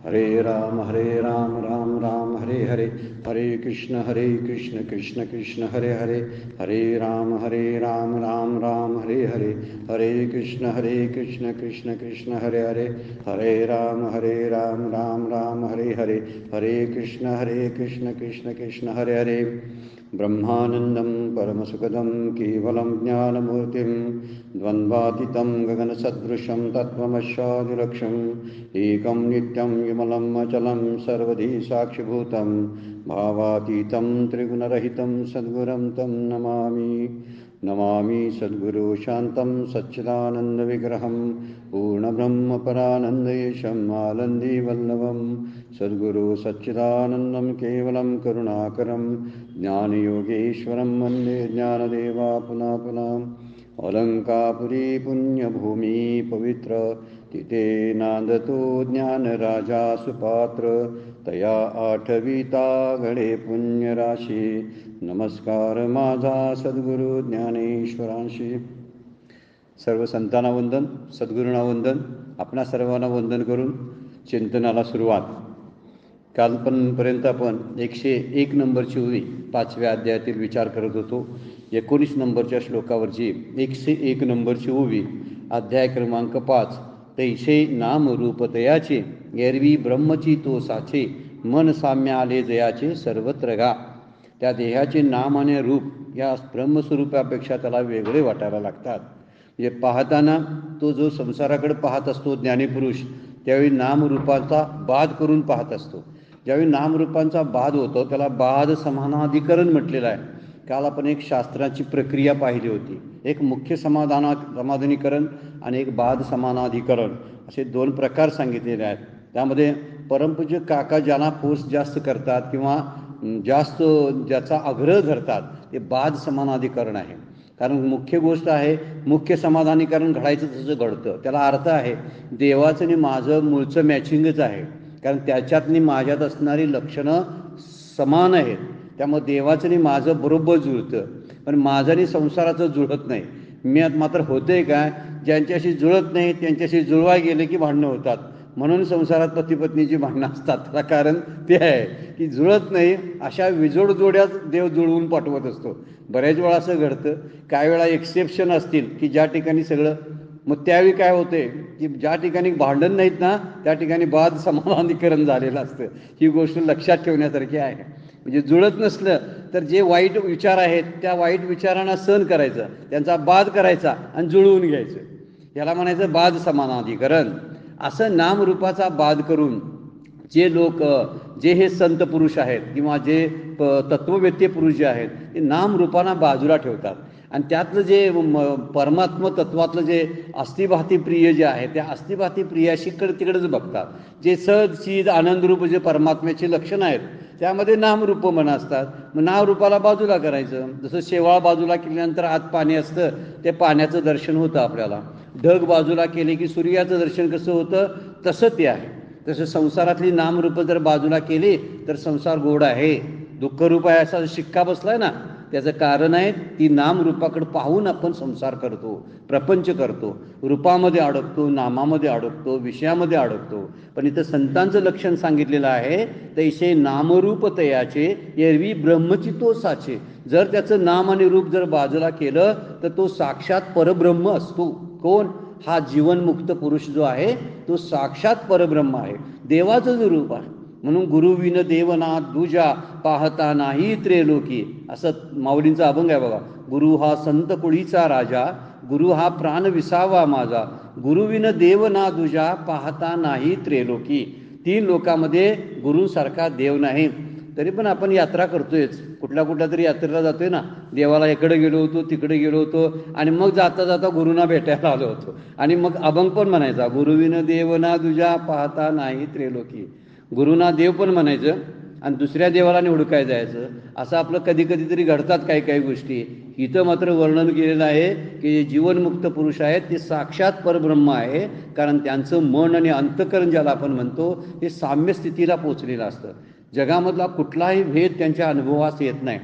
हरे राम राम राम हरे हरे, हरे कृष्ण कृष्ण कृष्ण हरे हरे, हरे राम राम राम हरे हरे, हरे कृष्ण कृष्ण कृष्ण हरे हरे, हरे राम राम राम हरे हरे, हरे कृष्ण कृष्ण कृष्ण हरे हरे। ब्रह्मानन्दं परमसुखदं केवलं ज्ञानमूर्तिं द्वन्द्वातीतं गगनसदृशं तत्त्वमस्यादिलक्ष्यम् एकं नित्यं विमलं अचलं सर्वधी साक्षिभूतं भावातीतं त्रिगुणरहितं सद्गुरुं तं नमामि सद्गुरु शान्तं सच्चिदानन्दविग्रहं पूर्णब्रह्मपरानन्दयेशम् आनन्दीवल्लभं सद्गुरु सच्चिदानन्दं केवलं करुणाकरं ज्ञानयोगेश्वरं वन्दे ज्ञानदेवापुनापुनाम्। अलङ्कापुरी पुण्यभूमि पवित्र तिथे नांदतो ज्ञानराजा सुपात्र, तया आठविता घडे पुण्यराशी, नमस्कार माझा सद्गुरु ज्ञानेश्वरांशी। सर्व संतांना वंदन, सद्गुरूंना वंदन, आपणा सर्वांना वंदन करून चिंतनाला सुरुवात। कालपर्यंत आपण 101 नंबरची ओवी 5व्या अध्यायातील विचार करत होतो। 19 नंबरच्या श्लोकावरची 101 नंबरची ओवी, अध्याय क्रमांक 5। तैसे नाम रूप तयाचे, एरवी ब्रह्मची तो साचे, मन साम्य आले जयाचे सर्वत्र गा। त्या देहाचे नाम आणि रूप या ब्रह्मस्वरूपापेक्षा त्याला वेगळे वाटायला लागतात। म्हणजे पाहताना तो जो संसाराकडे पाहत असतो ज्ञानीपुरुष, त्यावेळी नामरूपाचा बाध करून पाहत असतो। ज्यावेळी नामरूपांचा बाध होतो त्याला बाध समानाधिकरण म्हटलेलं आहे। काल आपण एक शास्त्राची प्रक्रिया पाहिली होती, एक मुख्य समाधानीकरण आणि एक बाध समानाधिकरण असे 2 प्रकार सांगितलेले आहेत। त्यामध्ये परमपूज्य काका ज्यांना फोर्स जास्त करतात किंवा जास्त ज्याचा आग्रह धरतात ते बाध समानाधिकरण आहे। कारण मुख्य गोष्ट आहे, मुख्य समाधानीकरण घडायचं तसं घडतं। त्याला अर्थ आहे देवाचं आणि माझं मूळचं मॅचिंगच आहे, कारण त्याच्यातनी माझ्यात असणारी लक्षणं समान आहेत। त्यामुळे देवाचं आणि माझं बरोबर जुळतं, पण माझं आणि संसाराचं जुळत नाही। मी मात्र होतंय काय, ज्यांच्याशी जुळत नाही त्यांच्याशी जुळवाय गेले की भांडणं होतात। म्हणून संसारात पती पत्नीची भांडणं असतात। त्याला कारण ते आहे की जुळत नाही, अशा विजोड जोड्याच देव जुळवून पाठवत असतो। बऱ्याच वेळा असं घडतं, काही वेळा एक्सेप्शन असतील की ज्या ठिकाणी सगळं, मग त्यावेळी काय होते की ज्या ठिकाणी भांडण नाहीत ना त्या ठिकाणी बाध समानाधिकरण झालेलं असतं। ही गोष्ट लक्षात ठेवण्यासारखी आहे। म्हणजे जुळत नसलं तर जे वाईट विचार आहेत त्या वाईट विचारांना सहन करायचं, त्यांचा बाध करायचा आणि जुळवून घ्यायचं, याला म्हणायचं बाध समानाधिकरण। असं नामरूपाचा बाध करून जे लोक, जे हे संत पुरुष आहेत किंवा जे तत्ववेत्ते पुरुष जे आहेत ते नामरूपांना बाजूला ठेवतात आणि त्यातलं जे परमात्म तत्वातलं जे अस्थिभाती प्रिय जे आहे त्या अस्थिभाती प्रियाशी तिकडेच बघतात। जे सद चिद आनंदरूप जे परमात्म्याची लक्षणं आहेत त्यामध्ये नामरूप मन असतात। मग नामरूपाला बाजूला करायचं। जसं शेवाळ बाजूला केल्यानंतर आत पाणी असतं, ते पाण्याचं दर्शन होतं आपल्याला। ढग बाजूला केले की सूर्याचं दर्शन कसं होतं तसं ते आहे। तसं संसारातली नामरूप जर बाजूला केली तर संसार गोड आहे, दुःखरूप आहे असा शिक्का बसलाय ना, त्याचं कारण आहे ती नामरूपाकडे पाहून आपण संसार करतो, प्रपंच करतो, रूपामध्ये अडकतो, नामामध्ये अडकतो, विषयामध्ये अडकतो। पण इथं संतांचं लक्षण सांगितलेलं आहे, तैसे नामरूप तयाचे, एरवी ब्रह्मची तो साचे। जर त्याचं नाम आणि रूप जर बाजूला केलं तर तो साक्षात परब्रह्म असतो। कोण? हा जीवनमुक्त पुरुष जो आहे तो साक्षात परब्रह्म आहे, देवाचं जो रूप आहे। म्हणून गुरुविन देवना दुजा, पाहता नाही त्रेलोकी, असं माऊलींचा अभंग आहे बघा। गुरु हा संत कुळीचा राजा, गुरु हा प्राण विसावा माझा, गुरुविन देवना दुजा, पाहता नाही त्रेलोकी। 3 लोकांमध्ये गुरुसारखा देव नाही। तरी पण आपण यात्रा करतोयच, कुठल्या तरी यात्रेला जातोय ना, देवाला इकडे गेलो होतो तिकडे गेलो होतो आणि मग जाता जाता गुरुना भेटायला आलो होतो आणि मग अभंग पण म्हणायचा, गुरुविन देवना दुजा, पाहता नाही त्रेलोकी। गुरुना देव पण म्हणायचं आणि दुसऱ्या देवाला निवडकाय जायचं। असं आपलं कधीतरी घडतात काही गोष्टी। इथं मात्र वर्णन केलेलं आहे की जीवनमुक्त पुरुष आहेत ते साक्षात परब्रह्म आहे, कारण त्यांचं मन आणि अंतकरण ज्याला आपण म्हणतो हे साम्य स्थितीला पोचलेलं असतं। जगामधला कुठलाही भेद त्यांच्या अनुभवास येत नाही,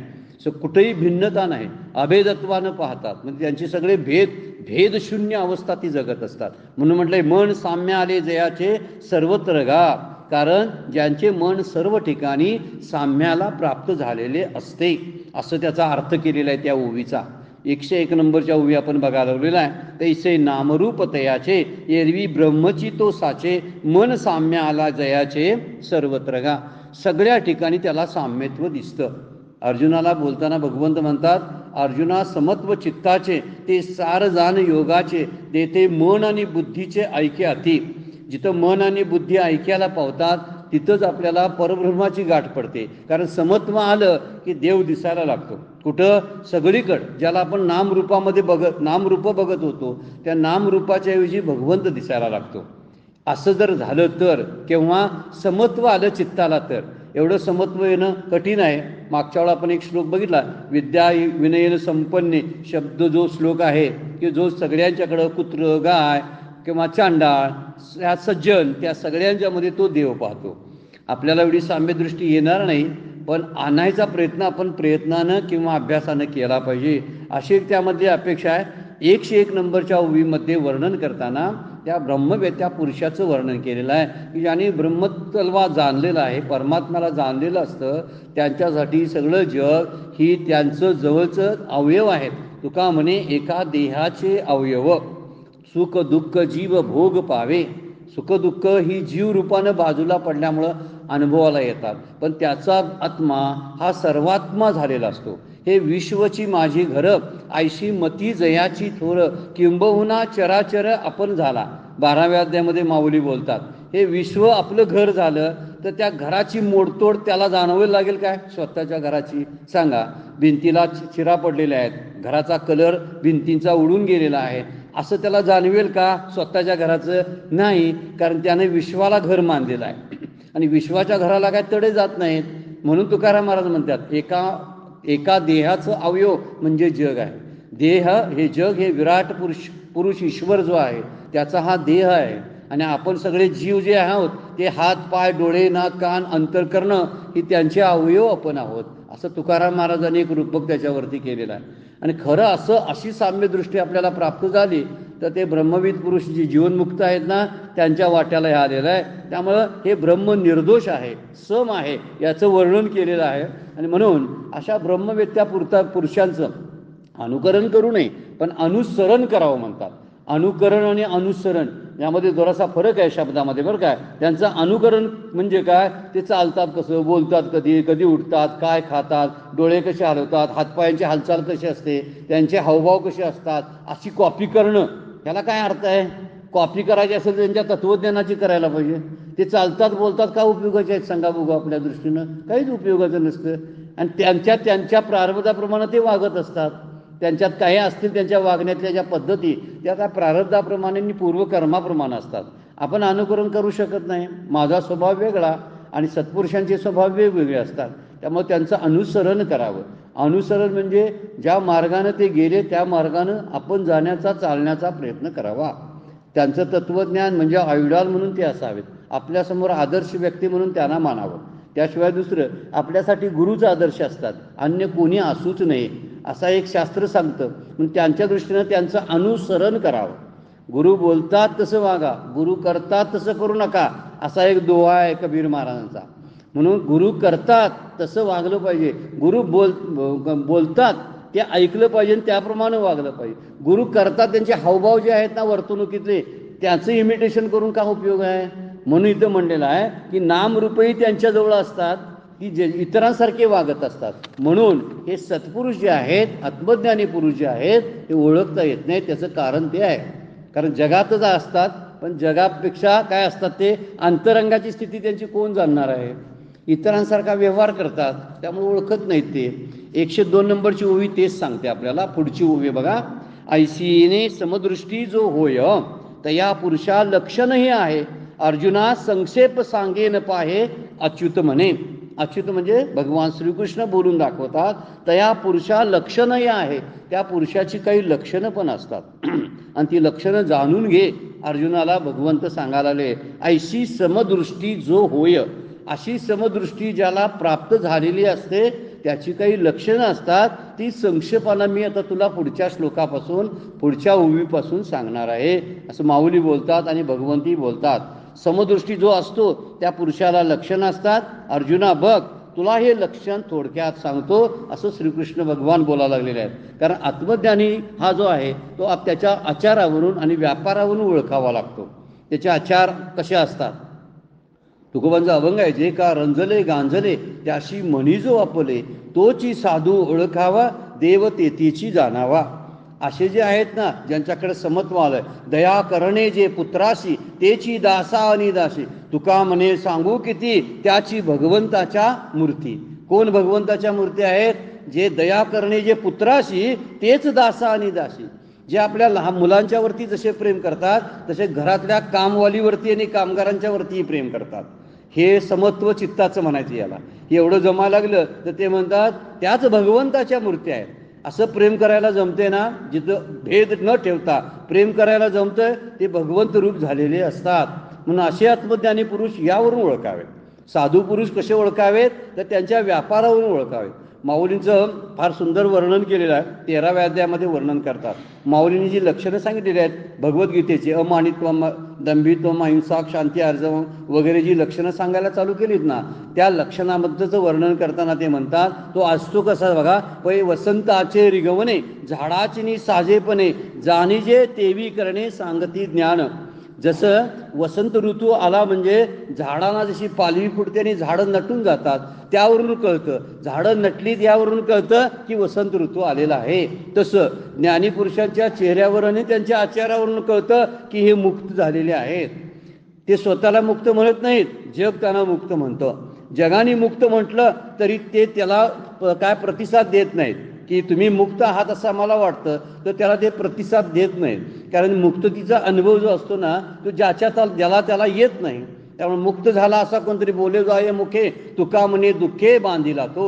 कुठेही भिन्नता नाही, अभेदत्वानं पाहतात। म्हणजे त्यांचे सगळे भेदशून्य अवस्था ती जगत असतात। म्हणून म्हटलंय मन साम्य आले जयाचे सर्वत्र गा। कारण ज्यांचे मन सर्व ठिकाणी साम्याला प्राप्त झालेले असते, असं त्याचा अर्थ केलेला आहे त्या ओवीचा. 101 नंबरच्या ओवी आपण बघायला लागलेला आहे. तैसे नामरूप तयाचे एरवी ब्रह्मची तो साचे मन साम्य आला जयाचे सर्वत्र गा. सगळ्या ठिकाणी त्याला साम्यत्व दिसतं. अर्जुनाला बोलताना भगवंत म्हणतात, अर्जुना समत्व चित्ताचे ते सार जाण योगाचे देते मन आणि बुद्धीचे ऐके अति. जिथं मन आणि बुद्धी ऐक्याला पावतात तिथंच आपल्याला परब्रह्माची गाठ पडते. कारण समत्व आलं की देव दिसायला लागतो. कुठं? सगळीकडं. ज्याला आपण नामरूपामध्ये नामरूप बघत होतो त्या नामरूपाच्या ऐवजी भगवंत दिसायला लागतो. असं जर झालं तर केव्हा समत्व आलं चित्ताला, तर एवढं समत्व येणं कठीण आहे. मागच्या वेळा आपण एक श्लोक बघितला, विद्या विनयन संपन्ने शब्द जो श्लोक आहे की जो सगळ्यांच्याकडं कुत्र गाय किंवा चांडाळ या सज्जन त्या सगळ्यांच्यामध्ये तो देव पाहतो. आपल्याला एवढी साम्यदृष्टी येणार नाही, पण आणायचा प्रयत्न आपण प्रयत्नानं किंवा अभ्यासानं केला पाहिजे, अशी त्यामध्ये अपेक्षा आहे. 101 नंबरच्या ओवीमध्ये वर्णन करताना त्या ब्रह्मवेत्या पुरुषाचं वर्णन केलेलं आहे की ज्याने ब्रह्मतत्व जाणलेलं आहे, परमात्म्याला जाणलेलं असतं. त्यांच्यासाठी सगळं जग ही त्यांचं जवळचं अवयव आहेत. तुका म्हणे एका देहाचे अवयव सुख दुःख जीव भोग पावे. सुखदुःख ही जीव रूपानं बाजूला पडल्यामुळं अनुभवाला येतात, पण त्याचा आत्मा हा सर्वात्मा झालेला असतो. हे विश्वची माझी घरं आयशी मती जयाची थोर किंबहुना चराचर आपण झाला. 12व्या अध्यायामध्ये माऊली बोलतात, हे विश्व आपलं घर झालं तर त्या घराची मोडतोड त्याला जाणवायला लागेल काय? स्वतःच्या घराची सांगा. भिंतीला चिरा पडलेल्या आहेत, घराचा कलर भिंतींचा उडून गेलेला आहे, असं त्याला जाणवेल का? स्वतःच्या घराचं नाही, कारण त्याने विश्वाला घर मानलेलं आहे आणि विश्वाच्या घराला काय तडे जात नाहीत. म्हणून तुकाराम महाराज म्हणतात, एका देहाचं अवयव म्हणजे जग आहे. देह हे जग हे विराट पुरुष ईश्वर जो आहे त्याचा हा देह आहे. आणि आपण सगळे जीव जे आहोत ते हात पाय डोळे नाक कान अंतःकरण ही त्यांचे अवयव आपण आहोत, असं तुकाराम महाराजांनी एक रूपक त्याच्यावरती केलेलं आहे. आणि खरं अशी साम्यदृष्टी आपल्याला प्राप्त झाली तर ते ब्रह्मविद पुरुष जे जीवनमुक्त आहेत ना त्यांच्या वाट्याला हे आलेलं आहे. त्यामुळं हे ब्रह्म निर्दोष आहे, सम आहे, याचं वर्णन केलेलं आहे. आणि म्हणून अशा ब्रह्मवेत्या पुरुषांचं अनुकरण करू नये, पण अनुसरण करावं म्हणतात. अनुकरण आणि अनुसरण यामध्ये थोडासा फरक आहे शब्दामध्ये, बरं काय. त्यांचं अनुकरण म्हणजे काय? ते चालतात कसं, बोलतात कधी उठतात, काय खातात, डोळे कसे हलवतात, हातपायांची हालचाल कशी असते, त्यांचे हावभाव कसे असतात, अशी कॉपी करणं, याला काय अर्थ आहे? कॉपी करायची असेल तर त्यांच्या तत्वज्ञानाची करायला पाहिजे. ते चालतात बोलतात का उपयोगाचे आहेत सांगा बघू? आपल्या दृष्टीनं काहीच उपयोगाचं नसतं. आणि त्यांच्या प्रारब्धाप्रमाणे ते वागत असतात. त्यांच्यात काही असतील त्यांच्या वागण्यातल्या ज्या पद्धती त्या त्या प्रारब्धाप्रमाणे आणि पूर्वकर्माप्रमाणे असतात. आपण अनुकरण करू शकत नाही. माझा स्वभाव वेगळा आणि सत्पुरुषांचे स्वभाव वेगवेगळे असतात. त्यामुळे त्यांचं अनुसरण करावं. अनुसरण म्हणजे ज्या मार्गानं ते गेले त्या मार्गानं आपण जाण्याचा चालण्याचा प्रयत्न करावा. त्यांचं तत्त्वज्ञान म्हणजे आयडॉल म्हणून ते असावेत. आपल्यासमोर आदर्श व्यक्ती म्हणून त्यांना मानावं. त्याशिवाय दुसरं आपल्यासाठी गुरुच आदर्श असतात, अन्य कोणी असूच नये असा एक शास्त्र सांगतं. मग त्यांच्या दृष्टीनं त्यांचं अनुसरण करावं. गुरु बोलतात तसं वागा, गुरु करतात तसं करू नका, असा एक दोहा आहे कबीर महाराजांचा. म्हणून गुरु करतात तसं वागलं पाहिजे, गुरु बोलतात ते ऐकलं पाहिजे आणि त्याप्रमाणे वागलं पाहिजे. गुरु करतात त्यांचे हावभाव जे आहेत ना वर्तणुकीतले त्याचं इमिटेशन करून का उपयोग आहे? म्हणून इथं म्हणलेलं आहे की नामरूपही त्यांच्याजवळ असतात की जे इतरांसारखे वागत असतात. म्हणून हे सत्पुरुष जे आहेत, आत्मज्ञानी पुरुष जे आहेत ते ओळखता येत नाही. त्याचं कारण ते आहे, कारण जगातच असतात पण जगापेक्षा काय असतात ते अंतरंगाची स्थिती त्यांची कोण जाणणार आहे? इतरांसारखा व्यवहार करतात, त्यामुळे ओळखत नाहीत ते. 102 नंबरची ओवी तेच सांगते आपल्याला. पुढची ओवी बघा. ऐसीने समदृष्टी जो होय तया पुरुषा लक्षणही आहे, अर्जुना संक्षेप सांगेन पाहे अच्युत म्हणे. अच्युत म्हणजे भगवान श्रीकृष्ण बोलून दाखवतात, तया पुरुषा लक्षणही आहे, त्या पुरुषाची काही लक्षणं पण असतात आणि ती लक्षणं जाणून घे. अर्जुनाला भगवंत सांगायला आले, ऐशी समदृष्टी जो होय, अशी समदृष्टी ज्याला प्राप्त झालेली असते त्याची काही लक्षणं असतात. ती संक्षेपानं मी आता तुला पुढच्या श्लोकापासून पुढच्या ओवीपासून सांगणार आहे, असं माऊली बोलतात आणि भगवंती बोलतात. समदृष्टी जो असतो त्या पुरुषाला लक्षणं असतात. अर्जुना बघ, तुला हे लक्षण थोडक्यात सांगतो असं श्रीकृष्ण भगवान बोलायला लागलेले आहेत. कारण आत्मज्ञानी हा जो आहे तो त्याच्या आचारावरून आणि व्यापारावरून ओळखावा लागतो. त्याचे आचार कसे असतात. तुकोबांचा अभंग आहे, जे का रंजले गांजले त्याशी म्हणी जो वापले, तोची साधू ओळखावा देव तेथीची जाणावा. असे जे आहेत ना, ज्यांच्याकडे समत्व आलंय, दया करणे जे पुत्राशी तेची दासा आणि दासी. तुका म्हणे सांगू किती त्याची भगवंताच्या मूर्ती. कोण भगवंताच्या मूर्ती आहेत. जे दया करणे जे पुत्राशी तेच दासा आणि दासी. जे आपल्या लहान मुलांच्या वरती जसे प्रेम करतात तसे घरातल्या कामवालीवरती आणि कामगारांच्या वरतीही प्रेम करतात. हे समत्व चित्ताचं म्हणायचं याला. एवढं जमा लागलं तर ते म्हणतात त्याच भगवंताच्या मूर्ती आहेत. असं प्रेम करायला जमते ना, जिथं भेद न ठेवता प्रेम करायला जमतं ते भगवंत रूप झालेले असतात. म्हणून असे आत्मज्ञानी पुरुष यावरून ओळखावेत. साधू पुरुष कसे ओळखावेत तर त्यांच्या व्यापारावरून ओळखावेत. माऊलींचं फार सुंदर वर्णन केलेलं आहे. 13व्या अध्यायामध्ये वर्णन करतात. माऊलींनी जी लक्षणं सांगितलेली आहेत भगवद्गीतेची, अमानित्वम, दंभित्वम, अहिंसा, शांती, अर्जवम वगैरे जी लक्षणं सांगायला चालू केलीत ना, त्या लक्षणाबद्दलचं वर्णन करताना ते म्हणतात तो असतो कसा बघा. पै वसंताचे रिगवणे झाडाचिनी साजेपणे, जाणीजे तेवी करणे सांगती ज्ञान. जसं वसंत ऋतू आला म्हणजे झाडांना जशी पालवी फुटते आणि झाडं नटून जातात त्यावरून कळतं. झाडं नटलीत यावरून कळतं की वसंत ऋतू आलेला आहे. तसं ज्ञानीपुरुषांच्या चेहऱ्यावर आणि त्यांच्या आचारावरून कळतं की हे मुक्त झालेले आहेत. ते स्वतःला मुक्त म्हणत नाहीत, जग त्यांना मुक्त म्हणतं. जगाने मुक्त म्हटलं तरी ते त्याला काय प्रतिसाद देत नाहीत की तुम्ही मुक्त आहात असं मला वाटतं, तर त्याला ते प्रतिसाद देत नाहीत. कारण मुक्ततेचा अनुभव जो असतो ना तो ज्याला त्याला येत नाही. त्यामुळे मुक्त झाला असा कोणतरी बोले जाय मुखे तुका म्हणे दुःखे बांधिला तो.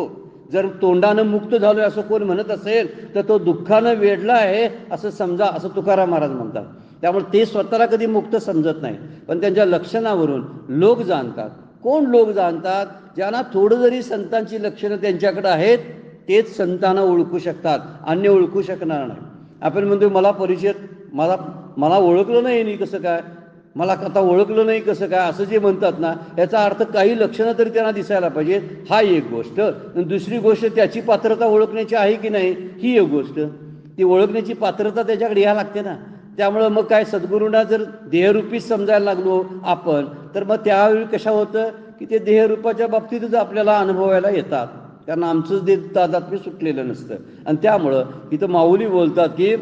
जर तोंडानं मुक्त झालोय असं कोण म्हणत असेल तर तो दुःखानं वेढला आहे असं समजा, असं तुकाराम महाराज म्हणतात. त्यामुळे ते स्वतःला कधी मुक्त समजत नाही, पण त्यांच्या लक्षणावरून लोक जाणतात. कोण लोक जाणतात. ज्यांना थोडं जरी संतांची लक्षणं त्यांच्याकडे आहेत तेच संतांना ओळखू शकतात, अन्य ओळखू शकणार नाही. आपण म्हणतो मला परिचय, मला ओळखलं नाही कसं काय, मला आता ओळखलं नाही कसं काय, असं जे म्हणतात ना याचा अर्थ काही लक्षणं तरी त्यांना दिसायला पाहिजेत. हा एक गोष्ट. दुसरी गोष्ट त्याची पात्रता ओळखण्याची आहे की नाही ही एक गोष्ट. ती ओळखण्याची पात्रता त्याच्याकडे यायला लागते ना. त्यामुळं मग काय सद्गुरूंना जर देहरूपीच समजायला लागलो आपण तर मग त्यावेळी कशा होतं की ते देहरूपाच्या बाबतीतच आपल्याला अनुभवायला येतात. कारण आमचंच ते तादात्म्य सुटलेलं नसतं. आणि त्यामुळं इथं माऊली बोलतात की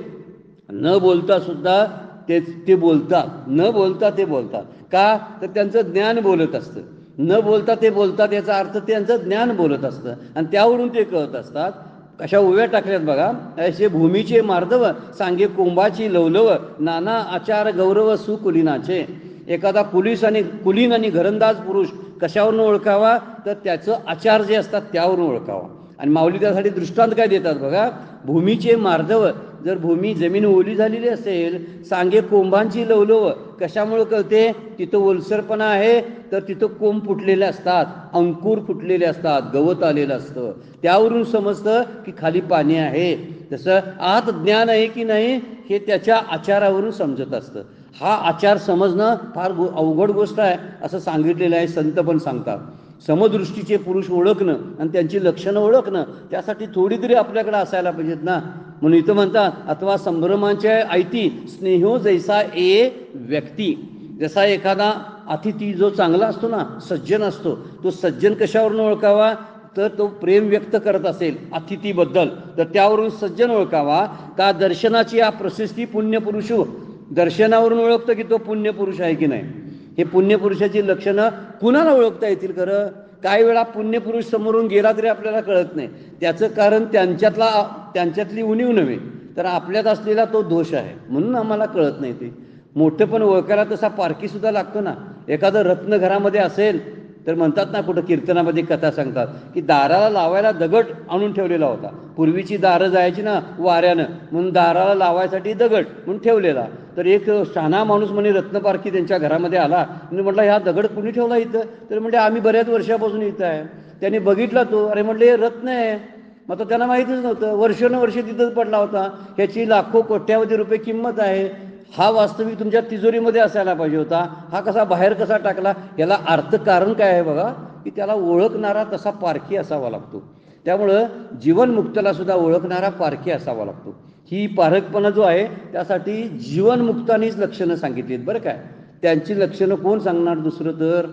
न बोलता सुद्धा ते बोलतात, न बोलता ते बोलतात. का तर त्यांचं ज्ञान बोलत असतं. न बोलता ते बोलतात याचा अर्थ त्यांचं ज्ञान बोलत असतं आणि त्यावरून ते कळत असतात. कशा उभ्या टाकल्यात बघा. असे भूमीचे मार्दव सांगे कोंबाची लवलव, नाना आचार गौरव सुकुलीनाचे. एखादा कुलीन आणि घरंदाज पुरुष कशावरून ओळखावा तर त्याचं आचार जे असतात त्यावरून ओळखावा. आणि माऊली त्यासाठी दृष्टांत काय देतात बघा. भूमीचे मार्दव, जर भूमी जमीन ओली झालेली असेल, सांगे कोंबांची लवलव, कशामुळे कळते तिथं ओलसरपणा आहे तर तिथं कोंब फुटलेले असतात, अंकुर फुटलेले असतात, गवत आलेलं असतं. त्यावरून समजतं की खाली पाणी आहे. तसं आत ज्ञान आहे की नाही हे त्याच्या आचारावरून समजत असतं. हा आचार समजणं फार अवघड गोष्ट आहे असं सांगितलेलं आहे. संत पण सांगतात समदृष्टीचे पुरुष ओळखणं आणि त्यांची लक्षणं ओळखणं त्यासाठी थोडी तरी आपल्याकडे असायला पाहिजेत ना. म्हणून इथं म्हणतात अथवा संभ्रमांच्या ऐती स्नेहो जैसा ए व्यक्ती. जसा एखादा अतिथी जो चांगला असतो ना, सज्जन असतो, तो सज्जन कशावरून ओळखावा तर तो प्रेम व्यक्त करत असेल अतिथीबद्दल तर त्यावरून सज्जन ओळखावा. का दर्शनाची या प्रशस्ती पुण्यपुरुषो, दर्शनावरून ओळखतं की तो पुण्यपुरुष आहे की नाही. हे पुण्यपुरुषाची लक्षणं कुणाला ओळखता येतील खरं. काही वेळा पुण्यपुरुष समोरून गेला तरी आपल्याला कळत नाही. त्याचं कारण त्यांच्यातली उणीव नव्हे तर आपल्यात असलेला तो दोष आहे, म्हणून आम्हाला कळत नाही. ते मोठं पण ओळखायला तसा पारखीसुद्धा लागतो ना. एखादं रत्न घरामध्ये असेल तर म्हणतात ना, कुठं कीर्तनामध्ये कथा सांगतात की दाराला लावायला दगड आणून ठेवलेला होता. पूर्वीची दारं जायची ना वाऱ्यानं, म्हणून दाराला लावायसाठी दगड म्हणून ठेवलेला. तर एक शहाणा माणूस म्हणे रत्नपारखी त्यांच्या घरामध्ये आला आणि म्हटलं ह्या दगड कुणी ठेवला इथं. तर म्हणजे आम्ही बऱ्याच वर्षापासून इथं आहे. त्यांनी बघितला तो, अरे म्हटलं हे रत्न आहे. मग त्यांना माहितीच नव्हतं. वर्षानुवर्षे तिथंच पडला होता. ह्याची लाखो कोट्यावधी रुपये किंमत आहे. हा वास्तविक तुमच्या तिजोरीमध्ये असायला पाहिजे होता, हा कसा बाहेर कसा टाकला? याला अर्थ कारण काय आहे बघा, की त्याला ओळखणारा तसा पारखी असावा लागतो. त्यामुळं जीवनमुक्ताला सुद्धा ओळखणारा पारखी असावा लागतो. ही पारखपणा जो आहे त्यासाठी जीवनमुक्तानीच लक्षणं सांगितलीत बरं काय. त्यांची लक्षणं कोण सांगणार दुसरं, तर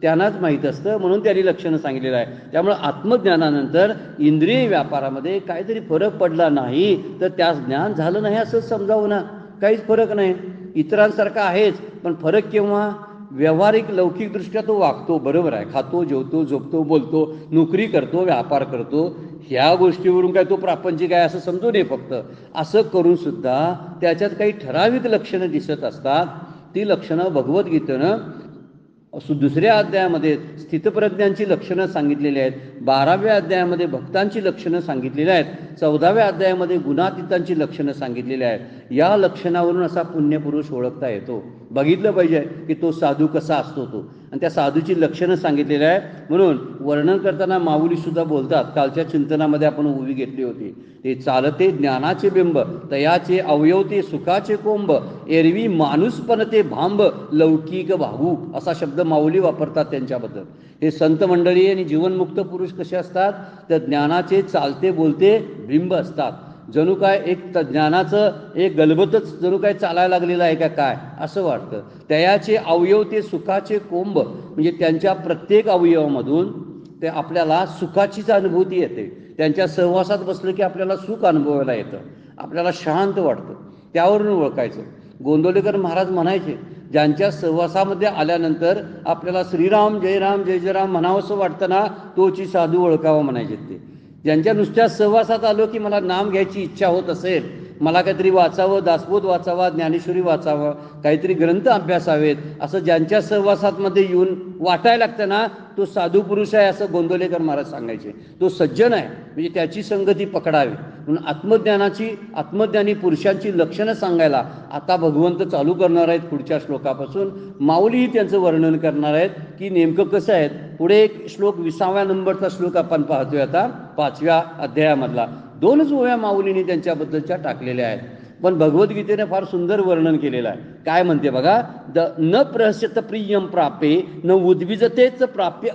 त्यांनाच माहीत असतं, म्हणून त्यांनी लक्षणं सांगितलेलं आहे. त्यामुळं आत्मज्ञानानंतर इंद्रिय व्यापारामध्ये काहीतरी फरक पडला नाही तर त्यास ज्ञान झालं नाही असंच समजावं ना. काहीच फरक नाही, इतरांसारखा आहेच, पण फरक केव्हा? व्यावहारिक लौकिकदृष्ट्या तो वागतो, बरोबर आहे, खातो, जेवतो, झोपतो, बोलतो, नोकरी करतो, व्यापार करतो, ह्या गोष्टीवरून काय तो प्रापंचिक आहे असं समजू नये फक्त. असं करून सुद्धा त्याच्यात काही ठराविक लक्षणं दिसत असतात. ती लक्षणं भगवद्गीतेनं दुसऱ्या अध्यायामध्ये स्थितप्रज्ञांची लक्षणं सांगितलेली आहेत, 12व्या अध्यायामध्ये भक्तांची लक्षणं सांगितलेली आहेत, 14व्या अध्यायामध्ये गुणातीतांची लक्षणं सांगितलेली आहेत. या लक्षणावरून असा पुण्यपुरुष ओळखता येतो. बघितलं पाहिजे की तो साधू कसा असतो तो, आणि त्या साधूची लक्षणं सांगितलेली आहे. म्हणून वर्णन करताना माऊलीसुद्धा बोलतात, कालच्या चिंतनामध्ये आपण उभी घेतली होती, ते चालते ज्ञानाचे बिंब, तयाचे अवयवते सुखाचे कोंब, एरवी माणूसपणते भांब, लौकिक भावूक, असा शब्द माऊली वापरतात त्यांच्याबद्दल. हे संत मंडळी आणि जीवनमुक्त पुरुष कसे असतात? तर ज्ञानाचे चालते बोलते बिंब असतात. जणू काय एक ज्ञानाचं एक गलबतच जणू काय चालायला लागलेलं आहे का काय असं वाटतं. तयाचे अवयव ते सुखाचे कोंब, म्हणजे त्यांच्या प्रत्येक अवयवामधून ते आपल्याला सुखाचीच अनुभूती येते. त्यांच्या सहवासात बसलं की आपल्याला सुख अनुभवायला येतं, आपल्याला शांत वाटतं. त्यावरून ओळखायचं. गोंदवलेकर महाराज म्हणायचे, ज्यांच्या सहवासामध्ये आल्यानंतर आपल्याला श्रीराम जय राम जय जय राम म्हणावंसं वाटतं ना, तोची साधू ओळखावा म्हणायचे ते. ज्यांच्या नुसत्या सहवासात आलो की मला नाम घ्यायची इच्छा होत असेल, मला काहीतरी वाचावं, दासबोध वाचावा, ज्ञानेश्वरी वाचावं, काहीतरी ग्रंथ अभ्यासावेत, असं ज्यांच्या सहवासामध्ये येऊन वाटायला लागतं ना, तो साधू पुरुष आहे असं गोंदवलेकर महाराज सांगायचे. तो सज्जन आहे, म्हणजे त्याची संगती पकडावी. म्हणून आत्मज्ञानी पुरुषांची लक्षणं सांगायला आता भगवंत चालू करणार आहेत पुढच्या श्लोकापासून. माऊलीही त्यांचं वर्णन करणार आहेत की नेमकं कसं आहे. पुढे एक श्लोक 20व्या नंबरचा श्लोक आपण पाहतोय आता 5व्या अध्यायामधला. 2च ओव्या माऊलीने त्यांच्याबद्दलच्या टाकलेल्या आहेत, पण भगवद्गीतेने फार सुंदर वर्णन केलेलं आहे. काय म्हणते बघा, न प्रहस्यत प्रियम प्रापे न उद्विजतेच प्राप्य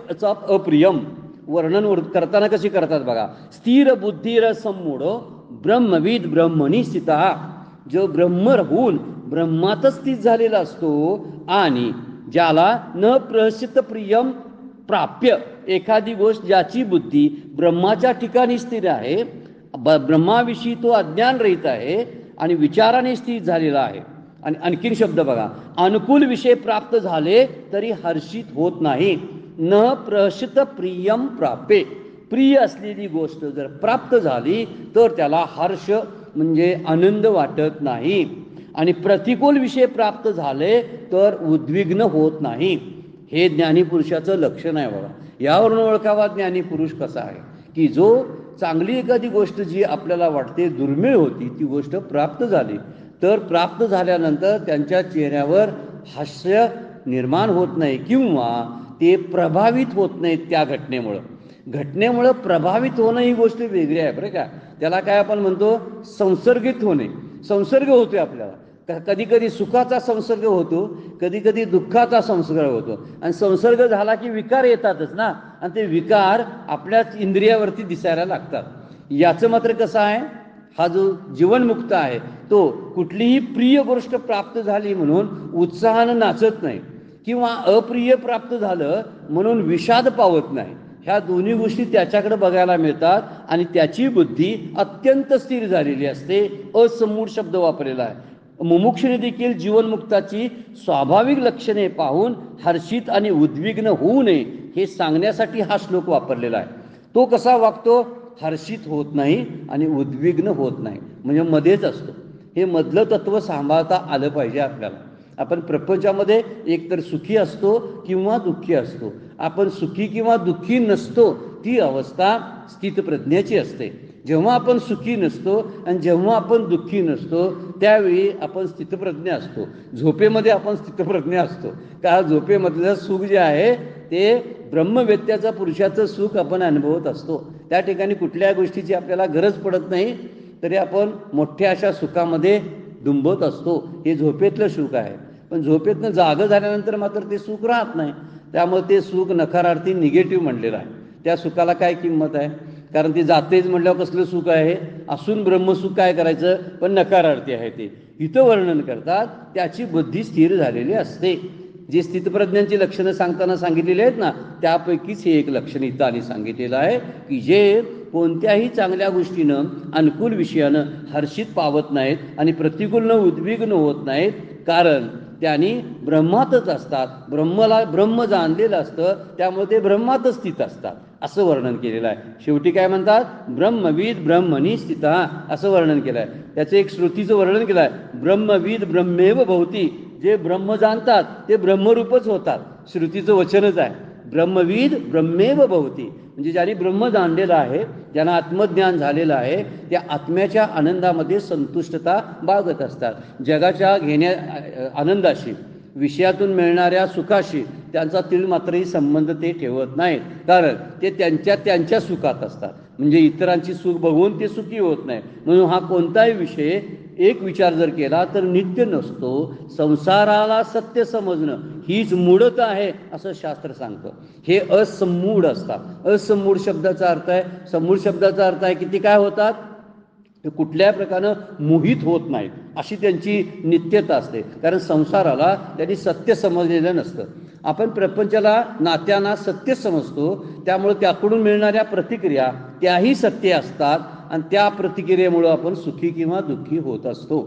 अप्रियम. वर्णन करताना कशी करतात बघा. स्थिर बुद्धीर सम्मूढ ब्रह्मविद ब्रह्मणी स्थिता, जो ब्रह्म राहून ब्रह्मातच स्थित झालेला असतो, आणि ज्याला न प्रहस्यत प्रियम प्राप्य, एखादी गोष्ट ज्याची बुद्धी ब्रह्माच्या ठिकाणी स्थिर आहे, ब्रह्माविषयी तो अज्ञान रहित आहे आणि विचाराने स्थित झालेला आहे. आणि आणखीन शब्द बघा, अनुकूल विषय प्राप्त झाले तरी हर्षित होत नाही. न प्रहसित प्रियम प्रापे, प्रिय असलेली गोष्ट जर प्राप्त झाली तर त्याला हर्ष म्हणजे आनंद वाटत नाही. आणि प्रतिकूल विषय प्राप्त झाले तर उद्विग्न होत नाही. हे ज्ञानी पुरुषाचं लक्षण आहे बघा. यावरून ओळखावा ज्ञानी पुरुष कसा आहे, की जो चांगली एखादी गोष्ट जी आपल्याला वाटते दुर्मिळ होती ती गोष्ट प्राप्त झाली तर प्राप्त झाल्यानंतर त्यांच्या चेहऱ्यावर हास्य निर्माण होत नाही किंवा ते प्रभावित होत नाहीत त्या घटनेमुळं प्रभावित होणं ही गोष्ट वेगळी आहे बरं का. त्याला काय आपण म्हणतो, संसर्गित होणे. संसर्ग होतो आपल्याला, कधी कधी सुखाचा संसर्ग होतो, कधी कधी दुःखाचा संसर्ग होतो. आणि संसर्ग झाला की विकार येतातच ना, आणि ते विकार आपल्याच इंद्रियावरती दिसायला लागतात. याचं मात्र कसं आहे, हा जो जीवनमुक्त आहे तो कुठलीही प्रिय गोष्ट प्राप्त झाली म्हणून उत्साहानं नाचत नाही, किंवा अप्रिय प्राप्त झालं म्हणून विषाद पावत नाही. ह्या दोन्ही गोष्टी त्याच्याकडे बघायला मिळतात, आणि त्याची बुद्धी अत्यंत स्थिर झालेली असते. असमूढ शब्द वापरलेला आहे. मुमुक्षुने देखील जीवनमुक्ताची स्वाभाविक लक्षणे पाहून हर्षित आणि उद्विग्न होऊ नये हे सांगण्यासाठी हा श्लोक वापरलेला आहे. तो कसा वागतो, हर्षित होत नाही आणि उद्विग्न होत नाही, म्हणजे मध्येच असतो. हे मधलं तत्व सांभाळता आलं पाहिजे आपल्याला. आपण प्रपंचामध्ये एकतर सुखी असतो किंवा दुःखी असतो. आपण सुखी किंवा दुःखी नसतो, ती अवस्था स्थितप्रज्ञेची असते. जेव्हा आपण सुखी नसतो आणि जेव्हा आपण दुःखी नसतो त्यावेळी आपण स्थितप्रज्ञ असतो. झोपेमध्ये आपण स्थितप्रज्ञ असतो, का झोपेमधलं सुख जे आहे ते ब्रह्मवेत्याचं पुरुषाचं सुख आपण अनुभवत असतो. त्या ठिकाणी कुठल्या गोष्टीची आपल्याला गरज पडत नाही, तरी आपण मोठ्या अशा सुखामध्ये दुंबत असतो, हे झोपेतलं सुख आहे. पण झोपेतनं जागं झाल्यानंतर मात्र ते सुख राहत नाही. त्यामुळे ते सुख नकारार्थी निगेटिव्ह म्हणलेलं आहे. त्या सुखाला काय किंमत आहे? कारण ती जातेच म्हणल्यावर कसलं सुख आहे? असून ब्रह्मसुख काय करायचं? पण नकारार्थी आहे ते. इथं वर्णन करतात त्याची बुद्धी स्थिर झालेली असते. जी स्थितप्रज्ञांची लक्षणं सांगताना सांगितलेली आहेत ना, त्यापैकीच हे एक लक्षण इथं आणि सांगितलेलं आहे की जे कोणत्याही चांगल्या गोष्टीनं, अनुकूल विषयानं हर्षित पावत नाहीत आणि प्रतिकूलनं उद्विग्न होत नाहीत, कारण त्यांनी ब्रह्मातच असतात. ब्रह्म जाणलेलं असतं, त्यामुळे ते ब्रह्मातच स्थित असतात असं वर्णन केलेलं आहे. शेवटी काय म्हणतात? ब्रह्मविद ब्रह्मणी स्थिता असं वर्णन केलं आहे. त्याचं एक श्रुतीचं वर्णन केलं आहे, ब्रह्मविद ब्रह्मेव भवती. जे ब्रह्म जाणतात ते ब्रह्मरूपच होतात. श्रुतीचं वचनच आहे, ब्रह्मविद ब्रह्मेव भवती. म्हणजे ज्यांनी ब्रह्म जाणलेलं आहे, ज्यांना आत्मज्ञान झालेलं आहे, त्या आत्म्याच्या आनंदामध्ये संतुष्टता बाळगत असतात. जगाच्या आनंदाशी, विषयातून मिळणाऱ्या सुखाशी त्यांचा तीळ मात्रही संबंध ते ठेवत नाहीत, कारण ते त्यांच्या सुखात असतात. म्हणजे इतरांची सुख बघून ते सुखी होत नाही. म्हणून हा कोणताही विषय एक विचार जर केला तर नित्य नसतो. संसाराला सत्य समजणं हीच मूढता आहे असं शास्त्र सांगतं. हे असमूढ असतात. असमूढ शब्दाचा अर्थ आहे, समूढ शब्दाचा अर्थ आहे की ते काय होतात? ते कुठल्या प्रकारानं मोहित होत नाहीत, अशी त्यांची नित्यता असते. कारण संसाराला त्यांनी सत्य समजलेलं नसतं. आपण प्रपंचाला, नात्यांना सत्य समजतो, त्यामुळे त्याकडून मिळणाऱ्या प्रतिक्रिया त्याही सत्य असतात आणि त्या प्रतिक्रियेमुळं आपण सुखी किंवा दुःखी होत असतो.